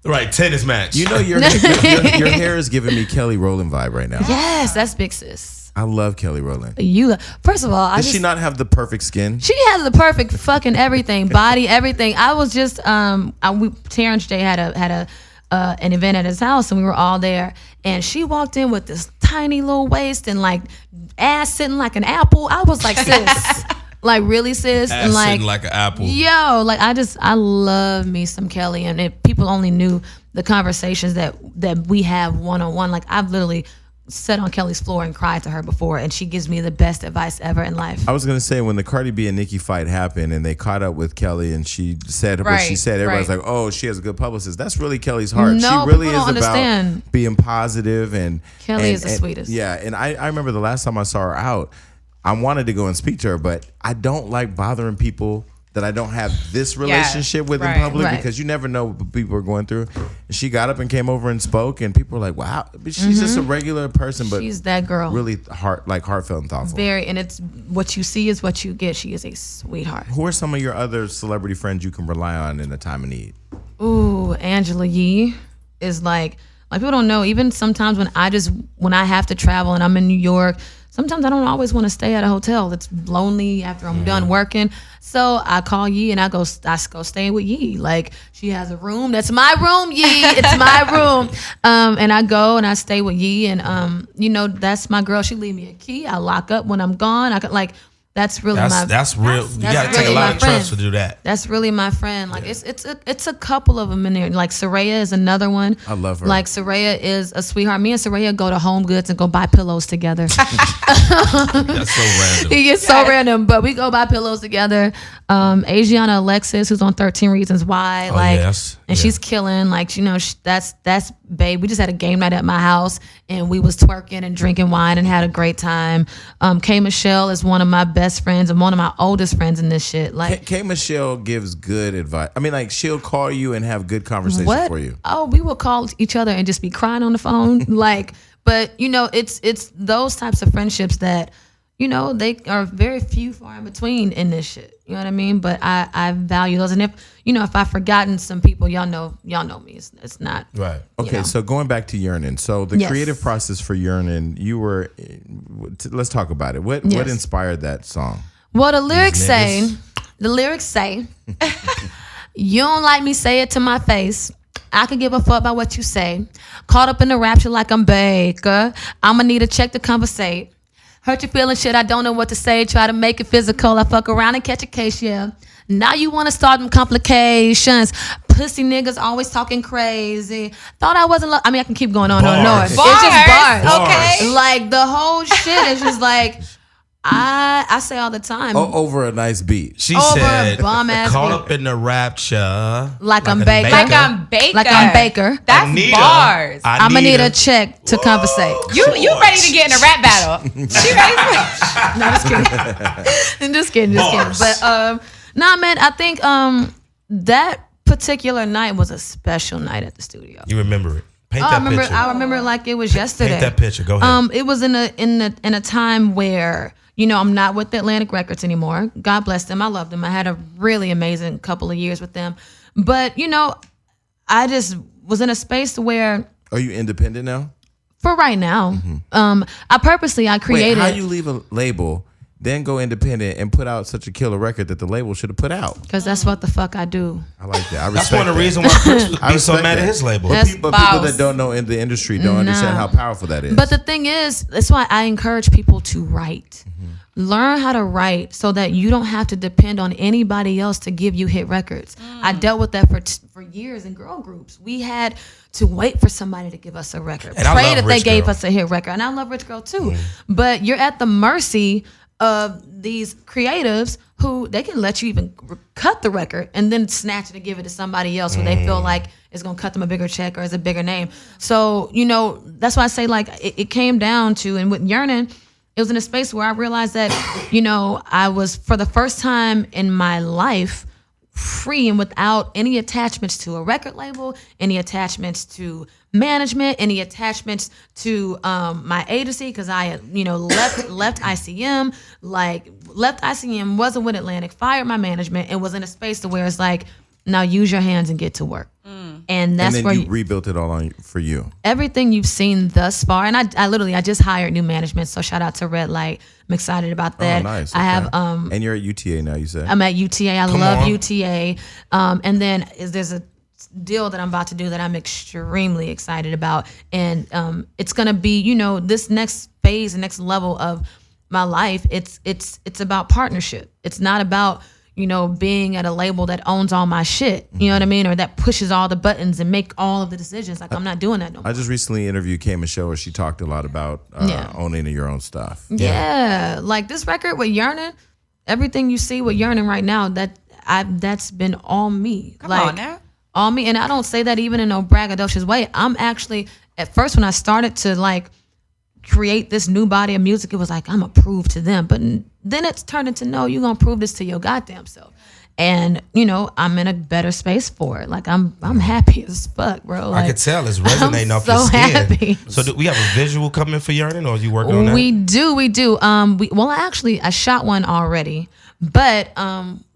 right, tennis match. You know, your hair is giving me Kelly Rowland vibe right now. yes, that's big sis. I love Kelly Rowland. First of all, Does she not have the perfect skin? She has the perfect fucking everything, body, everything. I was just Terrence J had an event at his house, and we were all there, and she walked in with this tiny little waist and like ass sitting like an apple. I was like, sis, like, really, sis? Ass and sitting like an apple. Yo, like, I love me some Kelly, and if people only knew the conversations that we have one-on-one, like, I've literally sat on Kelly's floor and cried to her before, and she gives me the best advice ever in life. I was gonna say, when the Cardi B and Nicki fight happened and they caught up with Kelly and she said what she said, everybody's like, "Oh, she has a good publicist." That's really Kelly's heart. No, she really people is don't understand. about being positive, and Kelly is the sweetest. Yeah, and I remember the last time I saw her out, I wanted to go and speak to her, but I don't like bothering people that I don't have this relationship with in public, because you never know what people are going through. And she got up and came over and spoke, and people were like, "Wow, she's just a regular person, but she's that girl, really heartfelt and thoughtful." Very, and it's what you see is what you get. She is a sweetheart. Who are some of your other celebrity friends you can rely on in a time of need? Ooh, Angela Yee is like people don't know. Even sometimes when I have to travel and I'm in New York, sometimes I don't always want to stay at a hotel. It's lonely after I'm done working. So I call Yee and I go stay with Yee. Like, she has a room. That's my room, Yee. It's my room. And I go and I stay with Yee, and you know, that's my girl. She leave me a key. I lock up when I'm gone. That's really that's real. You gotta take a lot of trust to do that. That's really my friend. Like, it's a couple of them in there. Like, Soraya is another one. I love her. Like, Soraya is a sweetheart. Me and Soraya go to Home Goods and go buy pillows together. That's so random. It gets so random, but we go buy pillows together. Asiana Alexis, who's on 13 Reasons Why, and she's killing. Like, you know, that's babe, we just had a game night at my house and we was twerking and drinking wine and had a great time. K. Michelle is one of my best friends and one of my oldest friends in this shit. Like K. Michelle gives good advice. I mean, like she'll call you and have good conversation for you. Oh, we will call each other and just be crying on the phone. Like, but you know, it's those types of friendships that, you know, they are very few far in between in this shit. You know what I mean? But I value those. And if I've forgotten some people, y'all know me. It's not. Right. Okay, so going back to Yernin. So the creative process for Yernin, let's talk about it. What inspired that song? Well, the lyrics say, you don't like me, say it to my face. I could give a fuck about what you say. Caught up in the rapture like I'm Baker. I'ma need a check to conversate. Hurt your feelings, shit, I don't know what to say. Try to make it physical. I fuck around and catch a case, yeah. Now you want to start them complications. Pussy niggas always talking crazy. Thought I wasn't I can keep going on. Bars. It's just bars. Okay. Like, the whole shit is just like, I say all the time. Over a nice beat. She said, caught up in the rapture. Like I'm Baker. Like I'm Baker. That's Anita, bars. I'm going to need a check to conversate. You ready to get in a rap battle. She ready for No, just kidding. But, nah, man, I think that particular night was a special night at the studio. You remember it. Paint that picture. I remember it like it was yesterday. Paint that picture. Go ahead. It was in a time where, you know, I'm not with Atlantic Records anymore. God bless them. I love them. I had a really amazing couple of years with them. But, you know, I just was in a space where... Are you independent now? For right now. Mm-hmm. I created... Wait, how you leave a label, then go independent and put out such a killer record that the label should have put out? Because that's what the fuck I do. I like that. I respect That's one of the reasons why Chris was so mad at his label. But people that don't know in the industry don't understand how powerful that is. But the thing is, that's why I encourage people to write. Learn how to write so that you don't have to depend on anybody else to give you hit records. I dealt with that for years in girl groups. We had to wait for somebody to give us a record. And Pray that they gave us a hit record. And I love Rich Girl too. But you're at the mercy of these creatives who they can let you even cut the record and then snatch it and give it to somebody else who they feel like is going to cut them a bigger check or is a bigger name. So, you know, that's why I say, like, it came down to, and with Yernin, it was in a space where I realized that, you know, I was, for the first time in my life, free and without any attachments to a record label, any attachments to management, any attachments to my agency, because I, you know, left ICM, wasn't with Atlantic, fired my management, and was in a space to where it's like, now use your hands and get to work. And that's then where you rebuilt it all for you. Everything you've seen thus far, and I just hired new management, so shout out to Red Light. I'm excited about that. Oh, nice. I have and you're at UTA now, you said? I'm at UTA. I love UTA. And then there's a deal that I'm about to do that I'm extremely excited about, and it's gonna be, you know, this next phase, the next level of my life. It's about partnership. It's not about, you know, being at a label that owns all my shit, you know what I mean? Or that pushes all the buttons and make all of the decisions. Like, I'm not doing that no more. I just recently interviewed K. Michelle where she talked a lot about owning your own stuff. Yeah. Like this record with Yernin, everything you see with Yernin right now, that's been all me. Come on now. All me. And I don't say that even in no braggadocious way. I'm actually, at first when I started to like create this new body of music, it was like, I'm gonna prove to them. But then it's turned into, no, you're gonna prove this to your goddamn self. And, you know, I'm in a better space for it. Like, I'm happy as fuck, bro. Like, I could tell it's resonating off your skin. Happy. So do we have a visual coming for Yernin, or are you working on that? We do. I shot one already. But,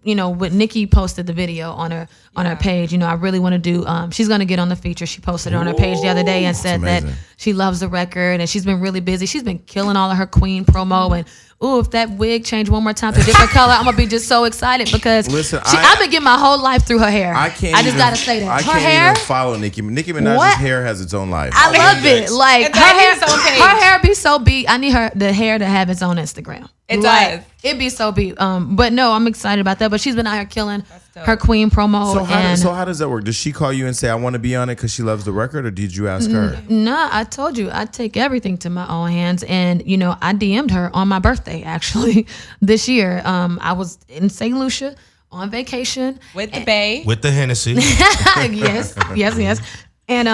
you know, with Nikki posted the video on her page, you know, I really want to do, she's going to get on the feature. She posted it on her page the other day and said that she loves the record and she's been really busy. She's been killing all of her Queen promo, and if that wig changed one more time to a different color, I'm gonna be just so excited because I've been getting my whole life through her hair. I just gotta say that. I can't even follow Nicki. Nicki Minaj's hair has its own life. I love it. Like her hair be so beat. I need the hair to have its own Instagram. It does. It'd be so beat. But no, I'm excited about that. But she's been out here killing her Queen promo. So how does that work? Does she call you and say, I want to be on it because she loves the record, or did you ask her? No, I told you I take everything to my own hands, and you know I DM'd her on my birthday actually this year. I was in St. Lucia on vacation with the Bay, with the Hennessy. yes. And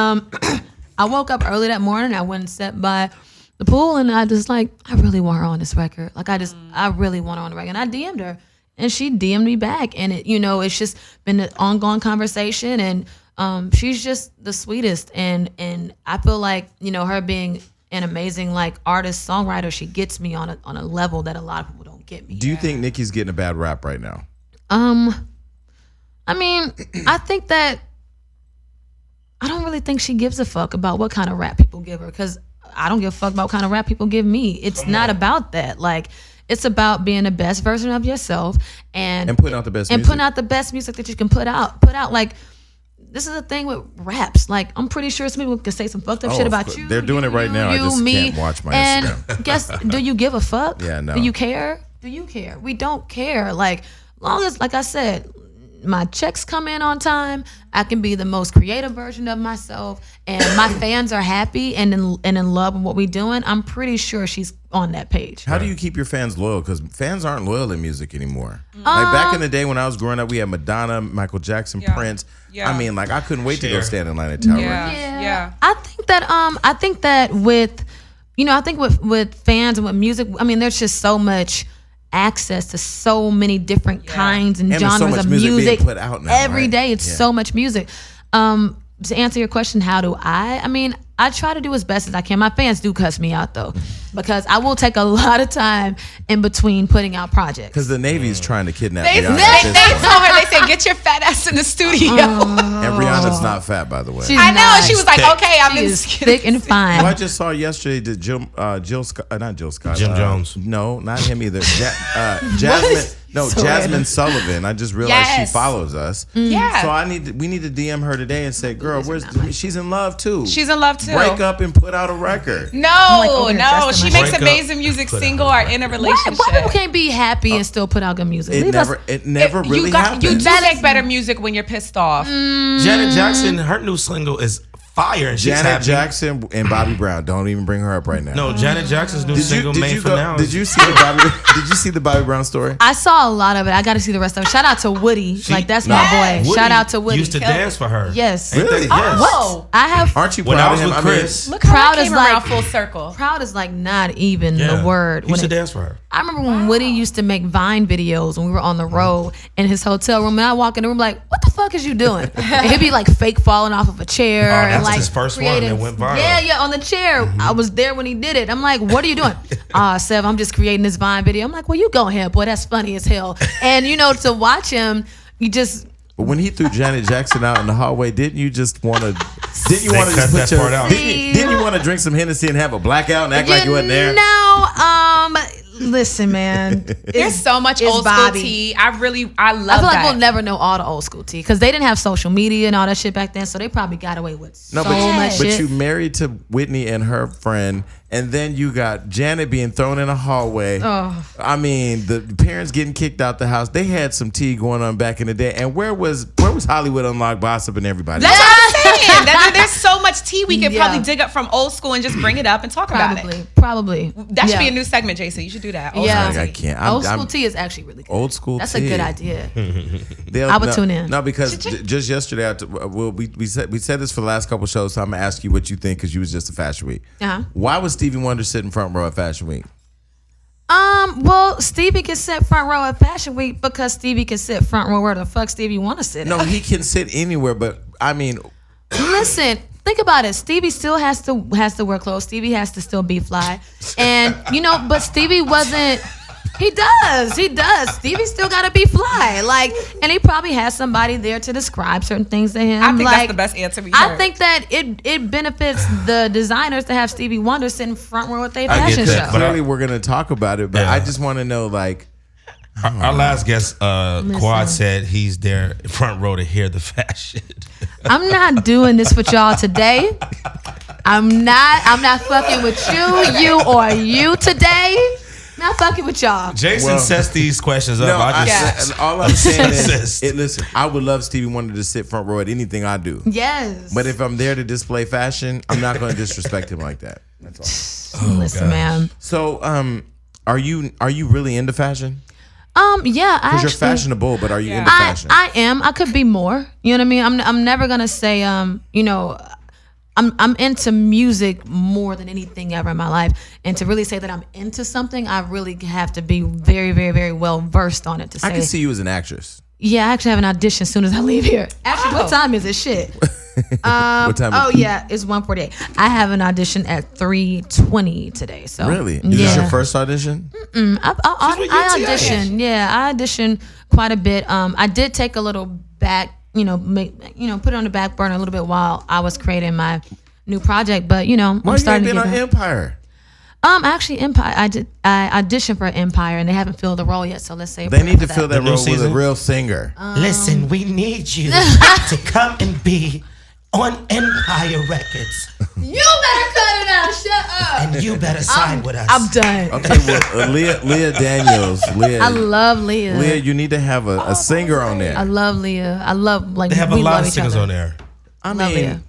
I woke up early that morning. I went and sat by the pool, and I just I really want her on this record. I really want her on the record. And I DM'd her, and she DM'd me back. And it's just been an ongoing conversation, and she's just the sweetest. And I feel like, her being an amazing artist, songwriter, she gets me on a level that a lot of people don't get me. Do you think Nicki's getting a bad rap right now? I mean, I think that I don't really think she gives a fuck about what kind of rap people give her, because I don't give a fuck about what kind of rap people give me. It's not about that. It's about being the best version of yourself and putting out the best music. And putting out the best music that you can put out. This is the thing with raps. I'm pretty sure some people can say some fucked up shit about you. They're doing it right now. I just can't watch my Instagram. And guess, do you give a fuck? Yeah, no. Do you care? Do you care? We don't care. Long as, like I said, my checks come in on time, I can be the most creative version of myself, and my fans are happy and in love with what we're doing, I'm pretty sure she's on that page. How do you keep your fans loyal? Because fans aren't loyal in music anymore. Back in the day when I was growing up, we had Madonna, Michael Jackson, Prince. Yeah. I mean, I couldn't wait to go stand in line at Tower. Yeah. I think that with fans and with music, I mean, there's just so much access to so many different kinds and genres of music put out now, every day. It's so much music. To answer your question, how do I mean, I try to do as best as I can. My fans do cuss me out though, because I will take a lot of time in between putting out projects. Because the Navy's trying to kidnap Rihanna. They told her, they said, get your fat ass in the studio. And Rihanna's not fat, by the way. She's I know. nice. She was like, okay, I'm in thick and fine. Well, I just saw yesterday that Jill Scott, not Jill Scott. Jim Jones. No, not him either. Jasmine. No, so Jasmine Sullivan. I just realized she follows us. Yeah. So we need to DM her today and say, girl, she's in love too. She's in love too. Break up and put out a record. No. She makes amazing music, single or in a relationship. Why people can't be happy and still put out good music? It never really happens. You do make better music when you're pissed off. Janet Jackson, her new single is fire. And Janet Jackson and Bobby Brown. Don't even bring her up right now. No, Janet Jackson's new single made for now. Did you see the Bobby Brown story? I saw a lot of it. I got to see the rest of it. Shout out to Woody. That's my boy. Woody Shout out to Woody. Used to dance for her. Yes. Really? Yes. What? I have. Aren't you when proud I was of him? with Chris? Look how proud came is around like full circle. Proud is not even the word. Used to dance for her. I remember when Woody used to make Vine videos when we were on the road in his hotel room, and I walk in the room like, what the fuck is you doing? And he'd be fake falling off of a chair. That's and his first one that went viral. Yeah, on the chair. I was there when he did it. I'm like, what are you doing? Sev, I'm just creating this Vine video. I'm like, well, you go ahead, boy. That's funny as hell. And to watch him, you just. But when he threw Janet Jackson out in the hallway, didn't you want to just put your part out? Didn't you want to drink some Hennessy and have a blackout and act like you wasn't there? No, listen, man. There's so much old school tea. I love that. I feel like we'll never know all the old school tea because they didn't have social media and all that shit back then, so they probably got away with so much shit. But you married to Whitney and her friend, and then you got Janet being thrown in a hallway. Oh. I mean, the parents getting kicked out the house. They had some tea going on back in the day. And where was Hollywood Unlocked Gossip and everybody? That's what I'm saying. There's so much tea we could probably dig up from old school and just bring it up and talk about it. Probably. That should be a new segment, JC. You should do that. I can't. Old school tea is actually really good. Old school That's tea. That's a good idea. I would tune in. No, because just yesterday, we said this for the last couple shows, so I'm going to ask you what you think because you was just at Fashion Week. Why was Stevie Wonder sitting front row at Fashion Week? Well, Stevie can sit front row at Fashion Week because Stevie can sit front row where the fuck Stevie want to sit. No, he can sit anywhere, but I mean, listen. Think about it. Stevie still has to wear clothes. Stevie has to still be fly, and but Stevie wasn't. He does. Stevie still got to be fly. And he probably has somebody there to describe certain things to him. I think that's the best answer we heard. I think that it benefits the designers to have Stevie Wonder sitting front row at their fashion show. Clearly, we're going to talk about it, but I just want to know, our last guest, Quad, said he's there front row to hear the fashion. I'm not doing this with y'all today. I'm not fucking with you or you today. Not fucking with y'all. Jason sets these questions up. All I'm saying is, listen, I would love Stevie Wonder to sit front row at anything I do. Yes. But if I'm there to display fashion, I'm not going to disrespect him like that. That's all. Listen, man. So, are you really into fashion? Yeah, because you're fashionable, but are you into fashion? I am. I could be more. You know what I mean? I'm never gonna say I'm into music more than anything ever in my life. And to really say that I'm into something, I really have to be very, very, very well versed on it to say. I can see you as an actress. Yeah, I actually have an audition as soon as I leave here. Actually, what time is it? Shit. What time? It's 1:48. I have an audition at 3:20 today. So really, is this your first audition? I audition. Yeah, I audition quite a bit. I did take a little back, put it on the back burner a little bit while I was creating my new project. But I'm starting to get on Empire. Actually, Empire. I auditioned for Empire, and they haven't filled the role yet. So let's say they need to fill that role with a real singer. Listen, we need you to come and be on Empire Records. You better cut it out. Shut up. And you better sign with us. I'm done. Okay, well, Leah Daniels. I love Leah. Leah, you need to have a singer on there. I love Leah. I love they have a lot of singers on there. I mean, Leah.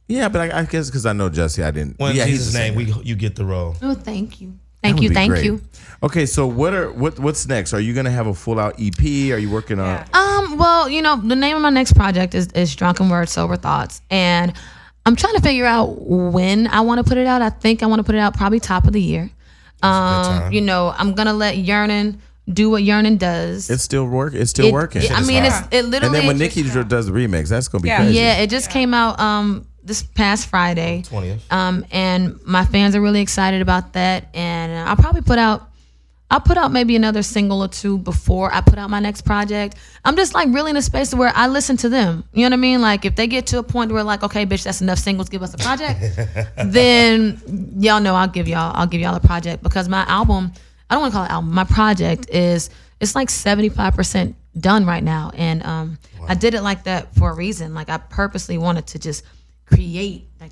Yeah, but I guess because I know Jesse, I didn't. Well, in Jesus' name, you get the role. Oh, thank you. Thank you. Okay, so what's next? Are you gonna have a full out EP? Are you working on? Well, the name of my next project is Drunken Words, Sober Thoughts, and I'm trying to figure out when I want to put it out. I think I want to put it out probably top of the year. I'm gonna let Yernin do what Yernin does. It's still working. It's still working. It literally. And then when Nikki does the remix, that's gonna be crazy. Yeah, it just came out this past Friday. 20th. And my fans are really excited about that. And I'll probably put out maybe another single or two before I put out my next project. I'm just like really in a space where I listen to them. You know what I mean? Like if they get to a point where like, okay, bitch, that's enough singles, give us a project. Then y'all know I'll give y'all a project, because my album, I don't want to call it album, my project it's like 75% done right now. And I did it like that for a reason. Like I purposely wanted to just create. I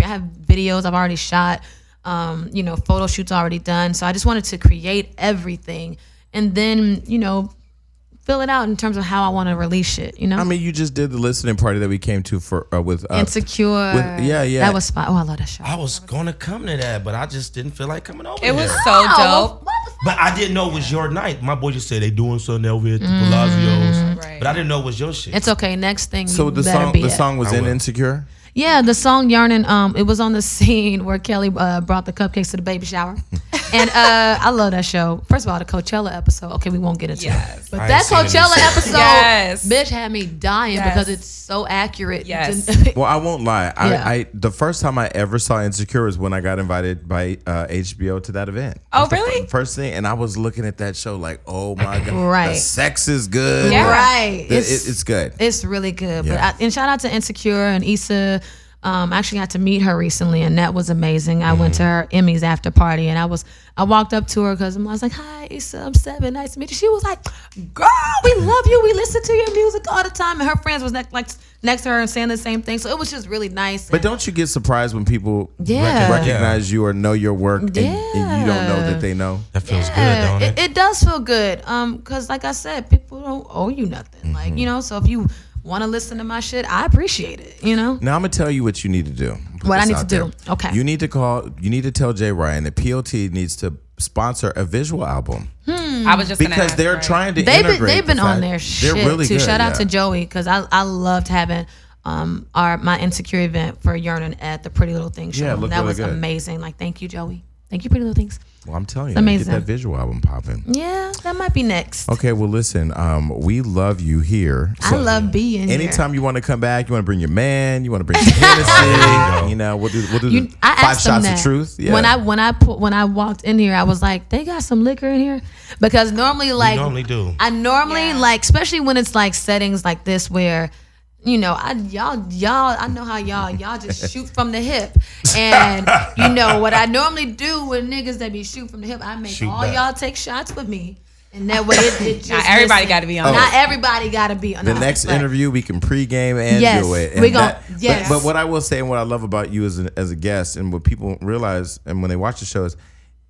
have videos I've already shot. Photo shoots already done. So I just wanted to create everything and then, fill it out in terms of how I want to release shit, I mean, you just did the listening party that we came to for with Insecure. Yeah. That was fun. Oh, I love that show. I was going to come to that, but I just didn't feel like coming over. It was so dope. But I didn't know it was your night. My boy just said they doing something over at the Palazzio's. Right. But I didn't know it was your shit. It's okay. Next thing. So the song was in Insecure? Yeah, the song Yernin, it was on the scene where Kelly brought the cupcakes to the baby shower. And I love that show. First of all, the Coachella episode. Okay, we won't get into it. But that Coachella episode, bitch, had me dying because it's so accurate. Yes. Well, I won't lie. I the first time I ever saw Insecure was when I got invited by HBO to that event. Oh, really? The first thing, and I was looking at that show like, oh my God. Right. The sex is good. Yeah. Right. It's good. It's really good. Yeah. But and shout out to Insecure and Issa. I actually got to meet her recently, and that was amazing. I went to her Emmys after party, and I walked up to her because I was like, "Hi, Issa, I'm Sevyn. Nice to meet you." She was like, "Girl, we love you. We listen to your music all the time." And her friends was next to her and saying the same thing. So it was just really nice. But don't you get surprised when people recognize you or know your work and you don't know that they know? That feels good, don't it? It does feel good. Because like I said, people don't owe you nothing. Like, so if you want to listen to my shit, I appreciate it, Now I'm gonna tell you what you need to do. What I need to do. Okay. You need to tell Jay Ryan that POT needs to sponsor a visual album. I was just because they're trying to they've integrate. They've been on their shit really too. Good, Shout out to Joey, because I loved having my Insecure event for Yernin at the Pretty Little Things show. Yeah, it looked that really was good. Amazing. Like, thank you, Joey. Thank you, Pretty Little Things. Well, I'm telling you, amazing. Get that visual album popping. Yeah, that might be next. Okay, well, listen, we love you here. So I love being here. Anytime you want to come back, you want to bring your man, you want to bring some Hennessy, we'll do 5 shots of truth. Yeah. When I walked in here, I was like, they got some liquor in here? Because normally, like, we normally do. I normally like, especially when it's like settings like this where, I know how y'all just shoot from the hip. And what I normally do with niggas that be shoot from the hip, I make y'all take shots with me. And that way it just not everybody got to be on. Not everybody got to be on. The next interview we can pregame and do it. And But what I will say and what I love about you as a guest and what people realize and when they watch the show is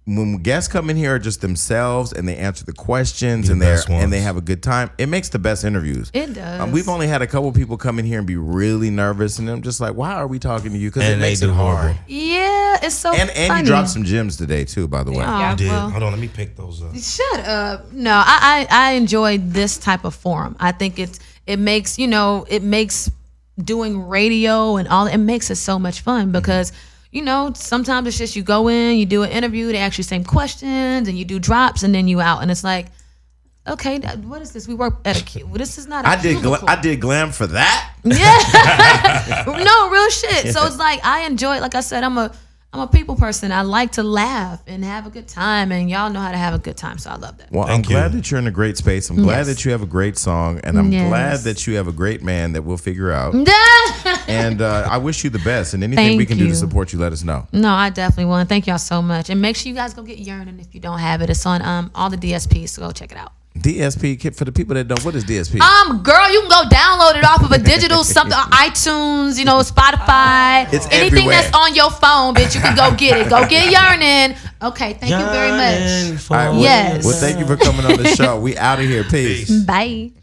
when guests come in here are just themselves and they answer the questions and they have a good time, it makes the best interviews. It does. We've only had a couple people come in here and be really nervous, and I'm just like, why are we talking to you? Because it makes it hard. Yeah, it's so funny. And you dropped some gems today too, by the way. I did. Hold on, let me pick those up. Shut up. No, I enjoy this type of forum. I think it makes doing radio and all. It makes it so much fun because, sometimes it's just you go in, you do an interview, they ask you the same questions, and you do drops, and then you out. And it's like, okay, what is this? We work at a cubicle. This is not a cubicle. I did glam for that? Yeah. No, real shit. So it's like, I enjoy it. Like I said, I'm a people person. I like to laugh and have a good time, and y'all know how to have a good time, so I love that. Well, I'm glad that you're in a great space. I'm glad that you have a great song, and I'm glad that you have a great man that we'll figure out. And I wish you the best, and anything we can do to support you, let us know. No, I definitely will. Thank y'all so much. And make sure you guys go get Yernin if you don't have it. It's on all the DSPs, so go check it out. DSP, for the people that don't, what is DSP? Girl, you can go download it off of a digital something on iTunes, Spotify. It's anything everywhere. That's on your phone, bitch, you can go get it. Go get Yernin. Okay, thank you very much. All right, well, thank you for coming on the show. We out of here. Peace. Bye.